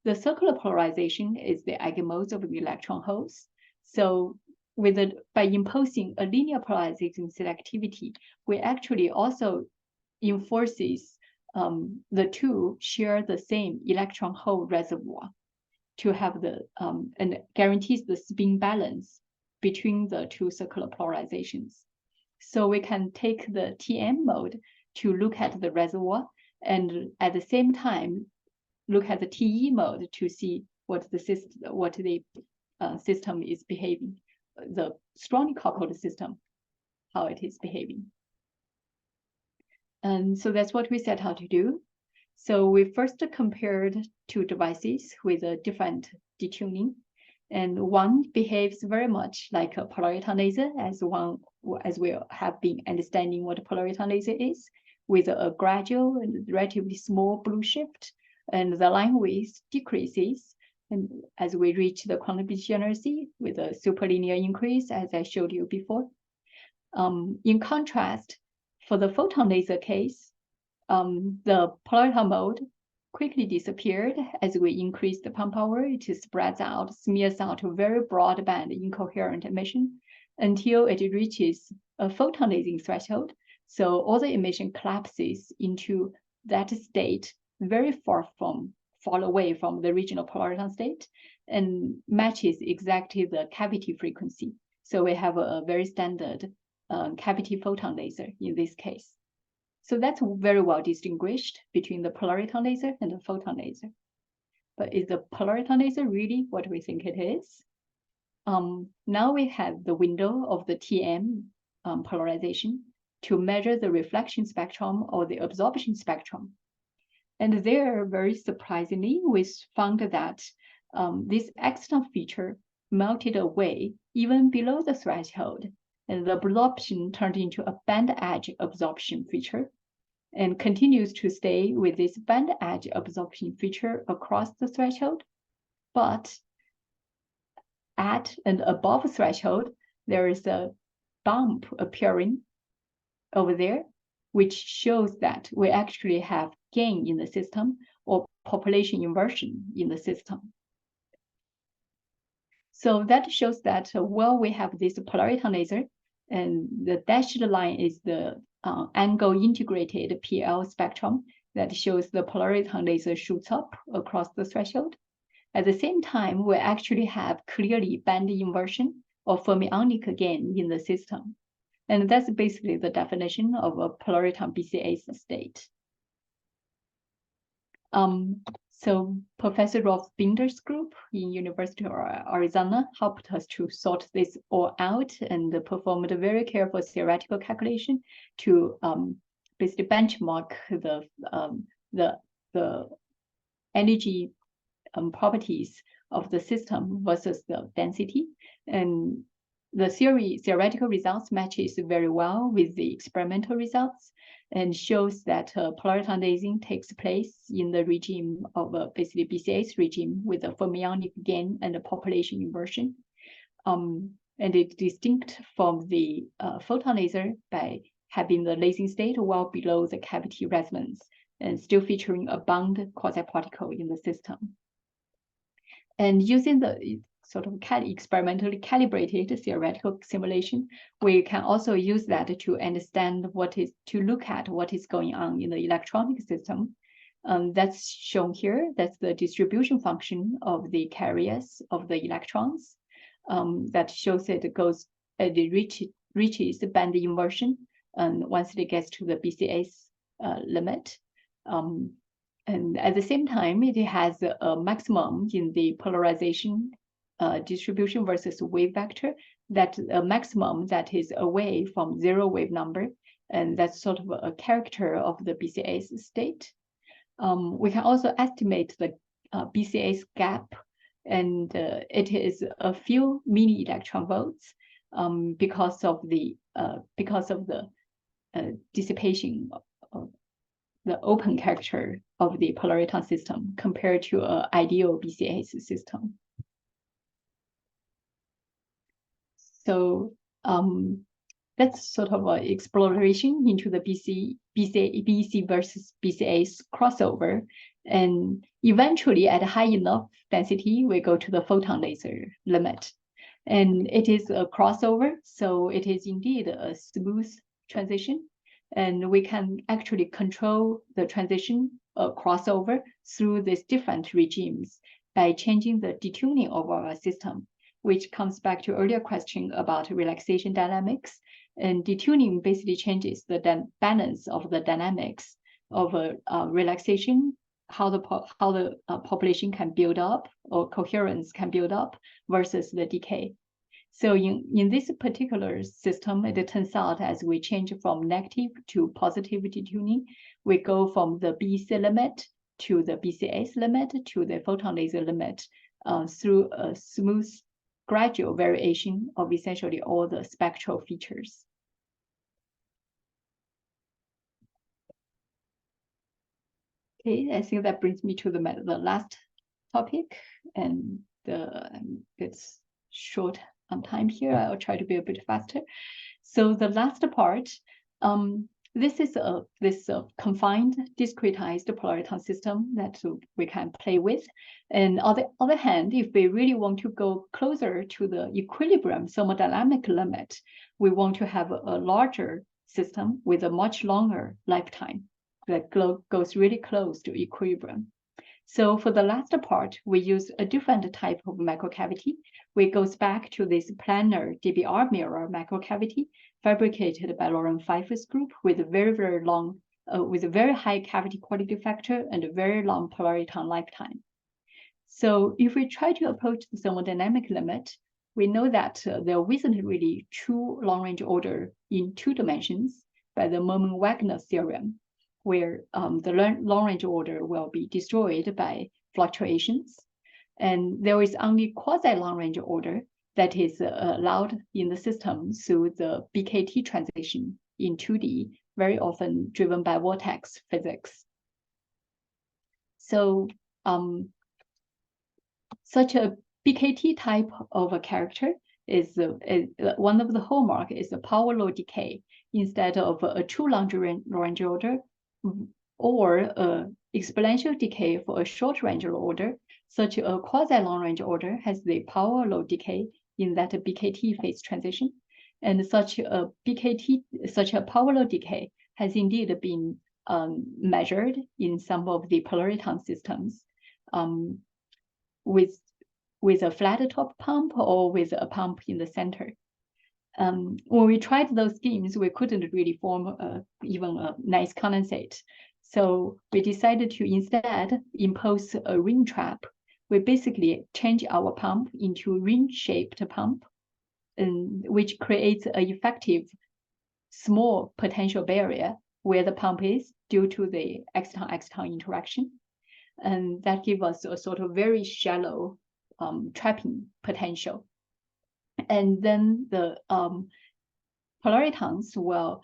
The circular polarization is the eigenmodes of the electron holes. So by imposing a linear polarization selectivity, we actually also enforces the two share the same electron hole reservoir to have and guarantees the spin balance between the two circular polarizations. So we can take the TM mode to look at the reservoir, and at the same time look at the TE mode to see what the system is behaving, the strongly coupled system, how it is behaving. And so that's what we set out to do. So we first compared two devices with a different detuning, and one behaves very much like a polariton laser, as we have been understanding what a polariton laser is, with a gradual and relatively small blue shift, and the line width decreases, and as we reach the quantum degeneracy with a superlinear increase, as I showed you before. In contrast, for the photon laser case, the polariton mode quickly disappeared as we increase the pump power. It spreads out, smears out a very broadband incoherent emission until it reaches a photon lasing threshold. So all the emission collapses into that state very far away from the original polariton state and matches exactly the cavity frequency. So we have a very standard cavity photon laser in this case. So that's very well distinguished between the polariton laser and the photon laser. But is the polariton laser really what we think it is? Now we have the window of the TM polarization to measure the reflection spectrum or the absorption spectrum. And there, very surprisingly, we found that this exciton feature melted away even below the threshold, and the absorption turned into a band edge absorption feature and continues to stay with this band edge absorption feature across the threshold. But at and above threshold, there is a bump appearing over there, which shows that we actually have gain in the system or population inversion in the system. So that shows that well, we have this polariton laser, and the dashed line is the angle integrated PL spectrum that shows the polariton laser shoots up across the threshold. At the same time, we actually have clearly band inversion or fermionic gain in the system. And that's basically the definition of a polariton BCA state. So Professor Rolf Binder's group in University of Arizona helped us to sort this all out and performed a very careful theoretical calculation to basically benchmark the energy properties of the system versus the density. And the theoretical results matches very well with the experimental results and shows that polariton daising takes place in the regime of basically BCS regime with a fermionic gain and a population inversion. And it's distinct from the photon laser by having the lasing state well below the cavity resonance and still featuring a bound quasi-particle in the system. And using the sort of experimentally calibrated theoretical simulation, we can also use that to understand to look at what is going on in the electronic system. That's shown here. That's the distribution function of the carriers of the electrons. That shows it reaches band inversion, and once it gets to the BCS limit. And at the same time, it has a maximum in the polarization distribution versus wave vector, that a maximum that is away from zero wave number, and that's sort of a character of the BCS state. We can also estimate the BCS gap, and it is a few mini electron volts because of the dissipation of the open character of the polariton system compared to an ideal BCS system. So that's sort of an exploration into the BC versus BCS crossover. And eventually at a high enough density, we go to the photon laser limit. And it is a crossover, so it is indeed a smooth transition. And we can actually control the transition crossover through these different regimes by changing the detuning of our system, which comes back to earlier question about relaxation dynamics. And detuning basically changes the balance of the dynamics of relaxation, how the population can build up or coherence can build up versus the decay. So in this particular system, it turns out as we change from negative to positive detuning, we go from the BEC limit to the BCS limit to the photon laser limit through a smooth gradual variation of essentially all the spectral features. Okay, I think that brings me to the last topic, and it's short on time here. I'll try to be a bit faster. So the last part, this is this confined discretized polariton system that we can play with. And on the other hand, if we really want to go closer to the equilibrium thermodynamic limit, we want to have a larger system with a much longer lifetime that goes really close to equilibrium. So for the last part, we use a different type of microcavity. We goes back to this planar DBR mirror microcavity fabricated by Lauren Pfeiffer's group with a very long, with a very high cavity quality factor and a very long polariton lifetime. So if we try to approach the thermodynamic limit, we know that there isn't really true long-range order in 2 dimensions by the Merman-Wagner theorem, where the long-range order will be destroyed by fluctuations. And there is only quasi-long-range order that is allowed in the system through the BKT transition in 2D, very often driven by vortex physics. So such a BKT type of a character is one of the hallmark is a power law decay instead of a true long-range order or exponential decay for a short range order. Such a quasi-long-range order has the power law decay in that BKT phase transition, and such a power law decay has indeed been measured in some of the polariton systems with a flat top pump or with a pump in the center. When we tried those schemes, we couldn't really form even a nice condensate. So we decided to instead impose a ring trap. We basically change our pump into ring-shaped pump, which creates an effective small potential barrier where the pump is due to the exciton-exciton interaction. And that gives us a sort of very shallow trapping potential. And then the polaritons will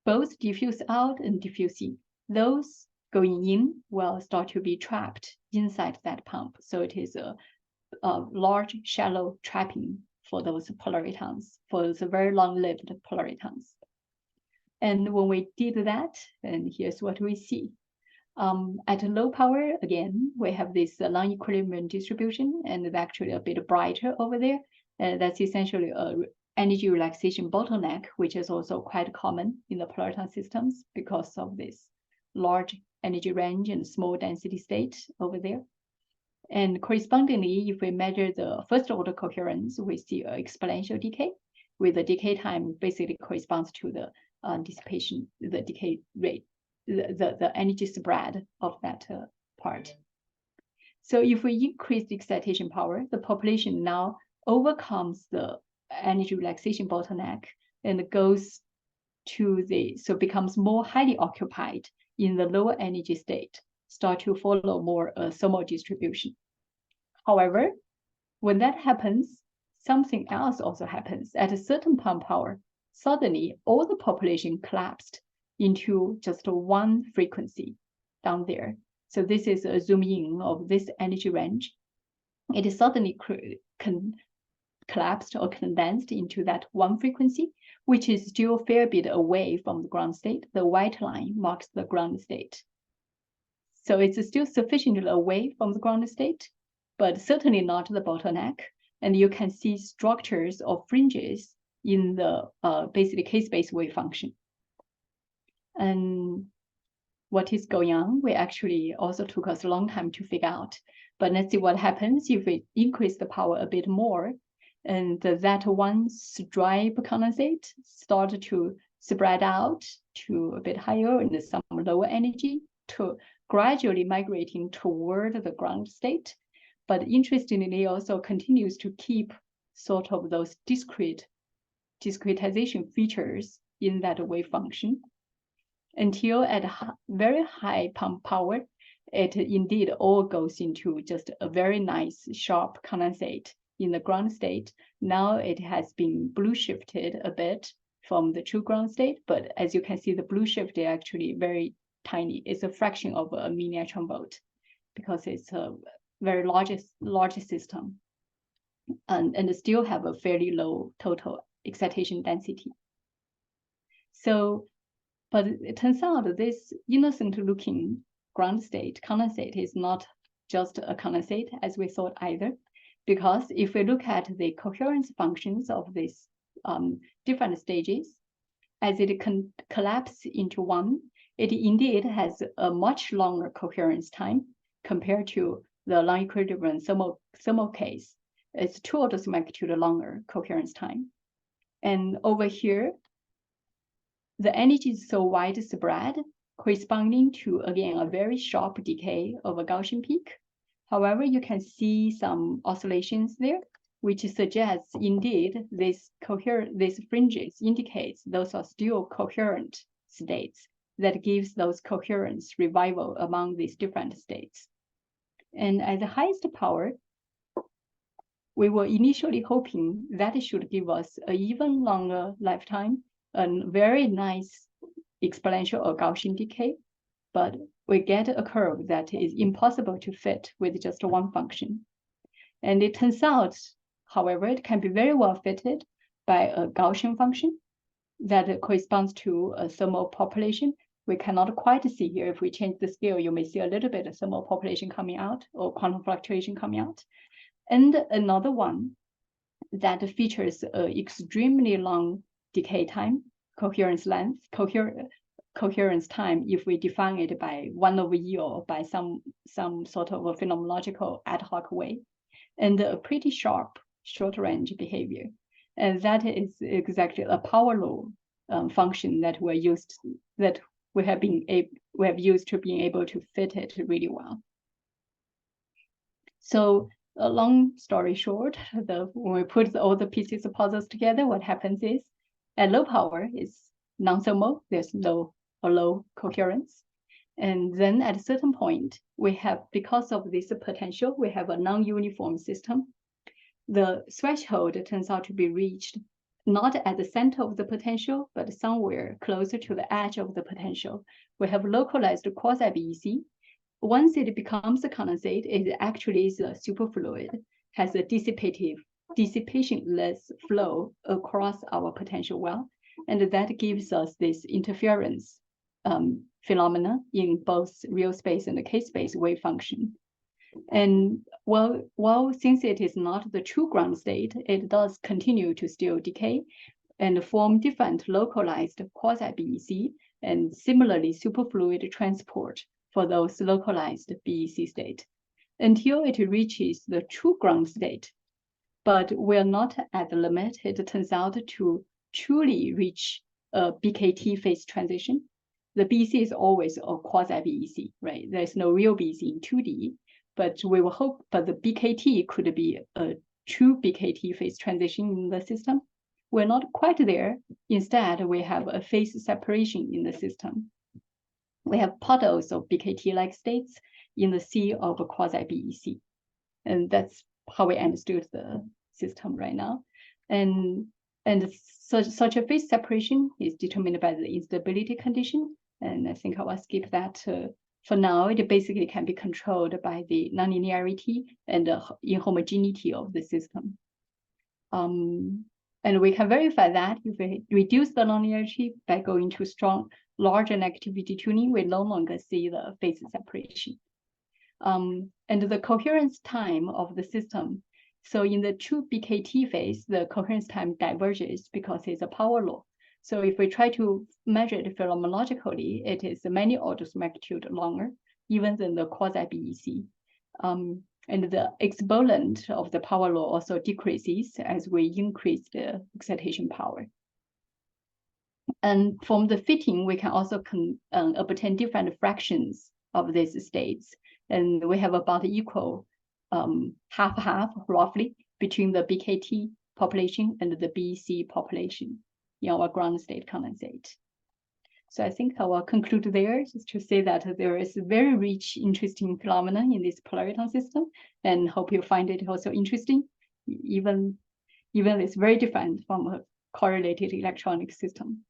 both diffuse out and diffuse in. Those going in will start to be trapped inside that pump. So it is a large, shallow trapping for those polaritons, for those very long-lived polaritons. And when we did that, and here's what we see. At low power, again, we have this non-equilibrium distribution, and it's actually a bit brighter over there. That's essentially a energy relaxation bottleneck, which is also quite common in the polariton systems because of this large energy range and small density state over there. And correspondingly, if we measure the first order coherence, we see an exponential decay, with the decay time basically corresponds to the dissipation, the decay rate, the energy spread of that part. So if we increase the excitation power, the population now overcomes the energy relaxation bottleneck and goes to so becomes more highly occupied in the lower energy state, start to follow more thermal distribution. However, when that happens, something else also happens. At a certain pump power, suddenly all the population collapsed into just one frequency down there. So this is a zoom in of this energy range. It is suddenly collapsed or condensed into that one frequency, which is still a fair bit away from the ground state. The white line marks the ground state. So it's still sufficiently away from the ground state, but certainly not the bottleneck. And you can see structures of fringes in the basically K-space wave function. And what is going on, we actually also took us a long time to figure out. But let's see what happens if we increase the power a bit more, and that one stripe condensate started to spread out to a bit higher and some lower energy, to gradually migrating toward the ground state. But interestingly, also continues to keep sort of those discretization features in that wave function until at very high pump power, it indeed all goes into just a very nice sharp condensate in the ground state. Now it has been blue shifted a bit from the true ground state, but as you can see, the blue shift is actually very tiny. It's a fraction of a miniature volt because it's a very large system and still have a fairly low total excitation density. So, but it turns out that this innocent looking ground state condensate is not just a condensate as we thought either, because if we look at the coherence functions of these different stages, as it can collapse into one, it indeed has a much longer coherence time compared to the non-equilibrium thermal case. It's 2 orders of magnitude longer coherence time. And over here, the energy is so widespread, corresponding to, again, a very sharp decay of a Gaussian peak. However, you can see some oscillations there, which suggests indeed these fringes indicates those are still coherent states that gives those coherence revival among these different states. And at the highest power, we were initially hoping that it should give us an even longer lifetime and very nice exponential or Gaussian decay, but we get a curve that is impossible to fit with just one function. And it turns out, however, it can be very well fitted by a Gaussian function that corresponds to a thermal population. We cannot quite see here. If we change the scale, you may see a little bit of thermal population coming out or quantum fluctuation coming out. And another one that features an extremely long decay time, coherence length, coherence time, if we define it by 1/E or by some sort of a phenomenological ad hoc way, and a pretty sharp short range behavior. And that is exactly a power law function that we have used to being able to fit it really well. So a long story short, when we put all the pieces of puzzles together, what happens is at low power is non-thermal, there's low coherence. And then at a certain point, we have, because of this potential, we have a non-uniform system. The threshold turns out to be reached not at the center of the potential, but somewhere closer to the edge of the potential. We have localized quasi-BEC. Once it becomes a condensate, it actually is a superfluid, has a dissipationless flow across our potential well, and that gives us this interference phenomena in both real space and the K-space wave function. And while since it is not the true ground state, it does continue to still decay and form different localized quasi-BEC and similarly superfluid transport for those localized BEC state until it reaches the true ground state. But we're not at the limit. It turns out to truly reach a BKT phase transition. The BEC is always a quasi-BEC, right? There's no real BEC in 2D, but we will hope, but the BKT could be a true BKT phase transition in the system. We're not quite there. Instead, we have a phase separation in the system. We have puddles of BKT-like states in the sea of a quasi-BEC. And that's how we understood the system right now. And such a phase separation is determined by the instability condition. And I think I will skip that. For now, it basically can be controlled by the nonlinearity and the inhomogeneity of the system. And we can verify that if we reduce the nonlinearity by going to larger negativity tuning, we no longer see the phase separation. And the coherence time of the system. So in the true BKT phase, the coherence time diverges because it's a power law. So if we try to measure it phenomenologically, it is many orders of magnitude longer, even than the quasi-BEC. And the exponent of the power law also decreases as we increase the excitation power. And from the fitting, we can also obtain different fractions of these states. And we have about equal half-half roughly between the BKT population and the BEC population in our ground state condensate. So I think I will conclude there just to say that there is a very rich, interesting phenomenon in this Polariton system, and hope you find it also interesting, even it's very different from a correlated electronic system.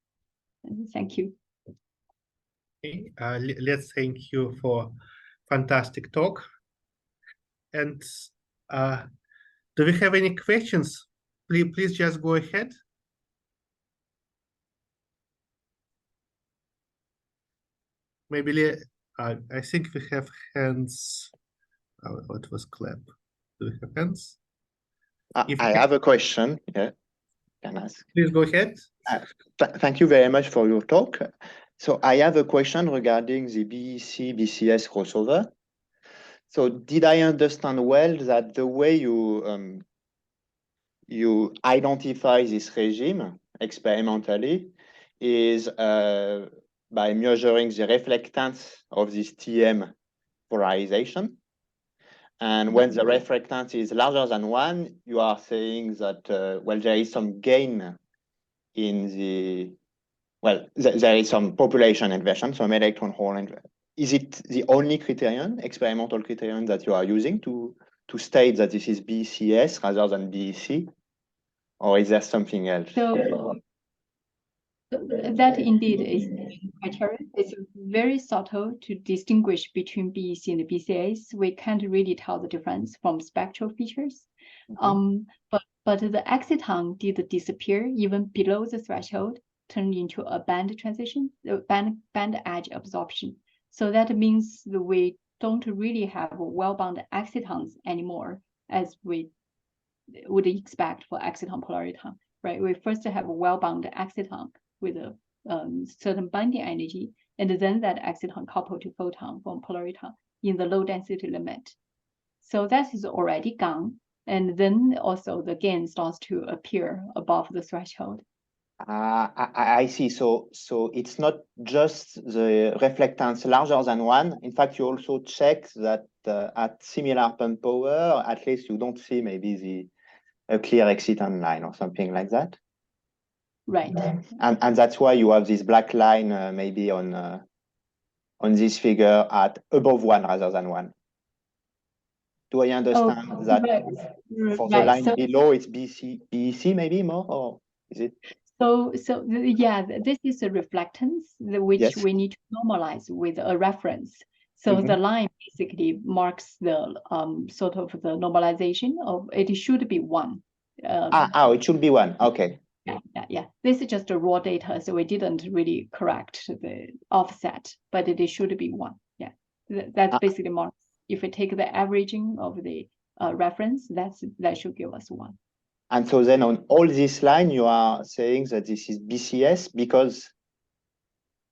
Thank you. Okay, let's thank you for fantastic talk. And do we have any questions? Please just go ahead. Maybe I think we have hands. What was clap? Do we have hands? I have a question. Yeah, can I ask? Please go ahead. Thank you very much for your talk. So I have a question regarding the BEC-BCS crossover. So did I understand well that the way you identify this regime experimentally is by measuring the reflectance of this TM polarization? And when the reflectance is larger than 1, you are saying that, well, there is some gain in the, well, there is some population inversion, some electron-hole inversion. Is it the only criterion, experimental criterion, that you are using to state that this is BCS rather than BEC? Or is there something else? So that indeed is criteria. It's very subtle to distinguish between BEC and BCAs. We can't really tell the difference from spectral features. But the exciton did disappear even below the threshold, turned into a band transition, band edge absorption. So that means that we don't really have well-bound excitons anymore, as we would expect for exciton polariton, right? We first have a well-bound exciton with a certain binding energy, and then that exciton coupled to photon from polariton in the low density limit. So that is already gone. And then also the gain starts to appear above the threshold. I see. So it's not just the reflectance larger than 1. In fact, you also check that at similar pump power, at least you don't see maybe a clear exciton line or something like that. Right. And that's why you have this black line maybe on on this figure at above 1 rather than 1. Do I understand that for the line So, below it's BEC maybe more, or is it? Yeah, this is a reflectance which Yes. we need to normalize with a reference. So the line basically marks the sort of the normalization of it should be 1. It should be 1. Okay. Yeah. This is just a raw data, so we didn't really correct the offset, but it should be 1. Yeah, that's basically marks. If we take the averaging of the reference, that should give us 1. And so then on all this line, you are saying that this is BCS because?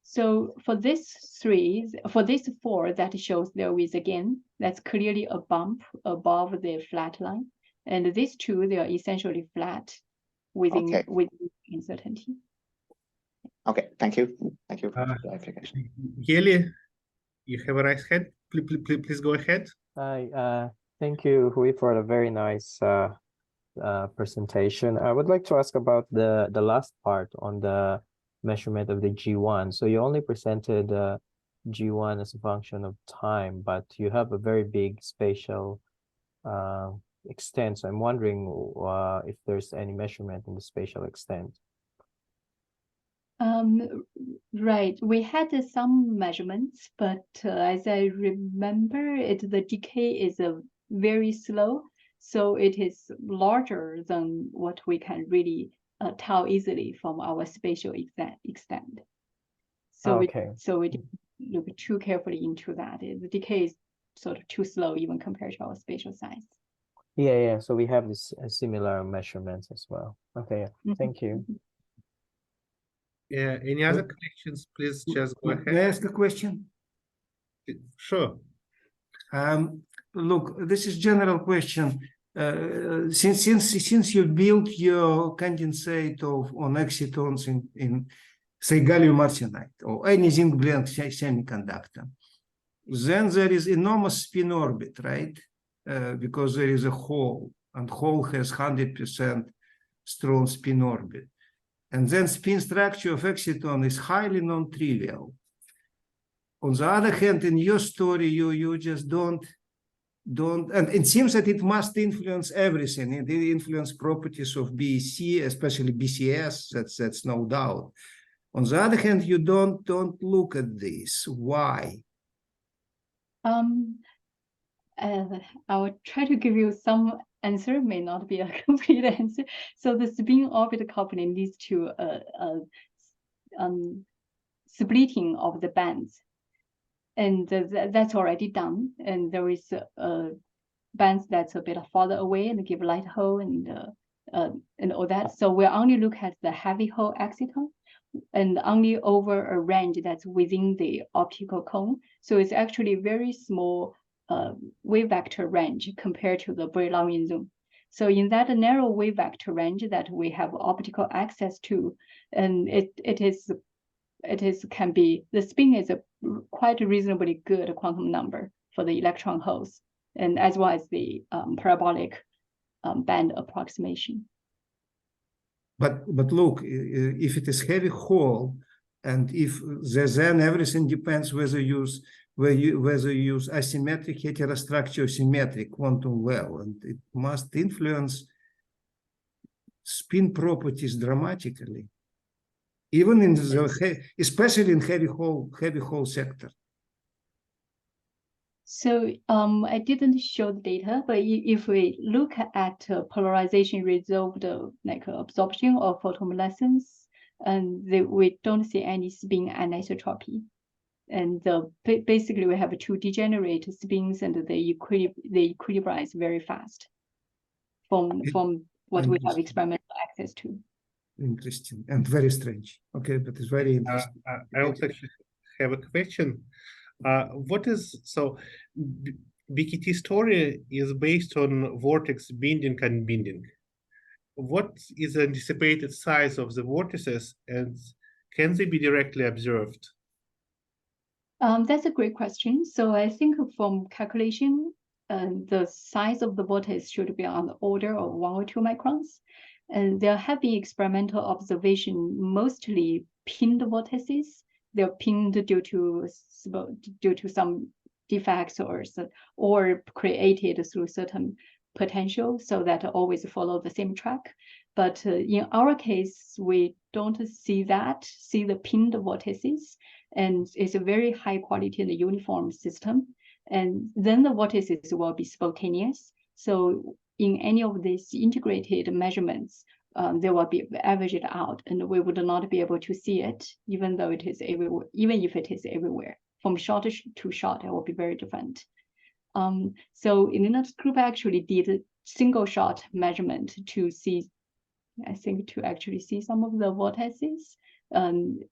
So for this 4, that shows there is again, that's clearly a bump above the flat line. And these 2, they are essentially flat within uncertainty. Okay, thank you. Thank you for the clarification. Yeli, you have a raised hand. Please go ahead. Hi, thank you, Hui, for a very nice presentation. I would like to ask about the last part on the measurement of the G1. So you only presented G1 as a function of time, but you have a very big spatial extent. So I'm wondering if there's any measurement in the spatial extent. Right, we had some measurements, but as I remember the decay is very slow, so it is larger than what we can really tell easily from our spatial extent. So we didn't look too carefully into that. The decay is sort of too slow even compared to our spatial size. Yeah. So we have this similar measurements as well. Okay, thank you. Yeah, any other questions? Please just go ahead. May I ask a question? Sure. Look, this is general question. Since you built your condensate on excitons in say gallium arsenide or any zinc blende semiconductor, then there is enormous spin orbit, right? Because there is a hole, and hole has 100% strong spin orbit. And then spin structure of exciton is highly non-trivial. On the other hand, in your story, you just don't, and it seems that it must influence everything. It influence properties of BEC, especially BCS, that's no doubt. On the other hand, you don't look at this. Why? I will try to give you some answer, may not be a complete answer. So the spin orbit coupling leads to splitting of the bands, and that's already done. And there is bands that's a bit farther away and give light hole and all that. So we only look at the heavy hole exciton and only over a range that's within the optical cone. So it's actually very small wave vector range compared to the Brillouin zone. So in that narrow wave vector range that we have optical access to, and the spin is a quite reasonably good quantum number for the electron holes, and as well as the parabolic band approximation. But look, if it is heavy hole, and if then everything depends whether you use asymmetric, heterostructure, symmetric quantum well, and it must influence spin properties dramatically, even in especially in heavy hole sector. So I didn't show the data, but if we look at polarization resolved like absorption or photoluminescence, and we don't see any spin anisotropy. And basically we have 2 degenerate spins, and they equilibrize very fast from what we have experimental access to. Interesting and very strange. Okay, but it's very interesting. I also actually have a question. BKT story is based on vortex bending and bending. What is the anticipated size of the vortices, and can they be directly observed? That's a great question. So I think from calculation, the size of the vortex should be on the order of 1 or 2 microns. And there have been experimental observation, mostly pinned vortices, they're pinned due to some defects or created through certain potential, so that always follow the same track. But in our case, we don't see the pinned vortices, and it's a very high quality and uniform system. And then the vortices will be spontaneous. So in any of these integrated measurements, they will be averaged out, and we would not be able to see it, even though it is everywhere. Even if it is everywhere, from shot to shot, it will be very different. So Elena's group actually did a single shot measurement to see, I think, to actually see some of the vortices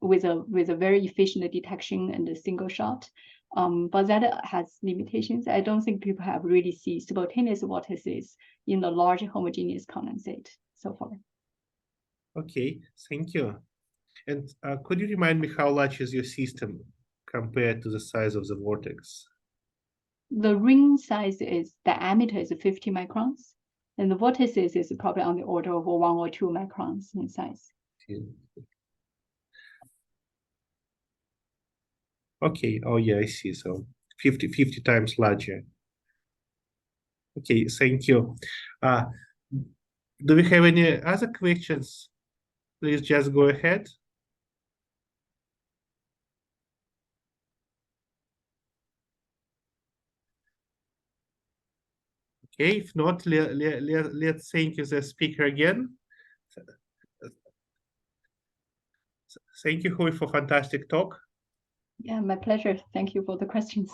with a very efficient detection and a single shot. But that has limitations. I don't think people have really seen spontaneous vortices in the large homogeneous condensate so far. Okay, thank you. And could you remind me how large is your system compared to the size of the vortex? The ring size diameter is 50 microns, and the vortices is probably on the order of 1 or 2 microns in size. Okay, oh yeah, I see. So 50 times larger. Okay, thank you. Do we have any other questions? Please just go ahead. Okay, if not, let's thank you the speaker again. Thank you, Hui, for fantastic talk. Yeah, my pleasure. Thank you for the questions.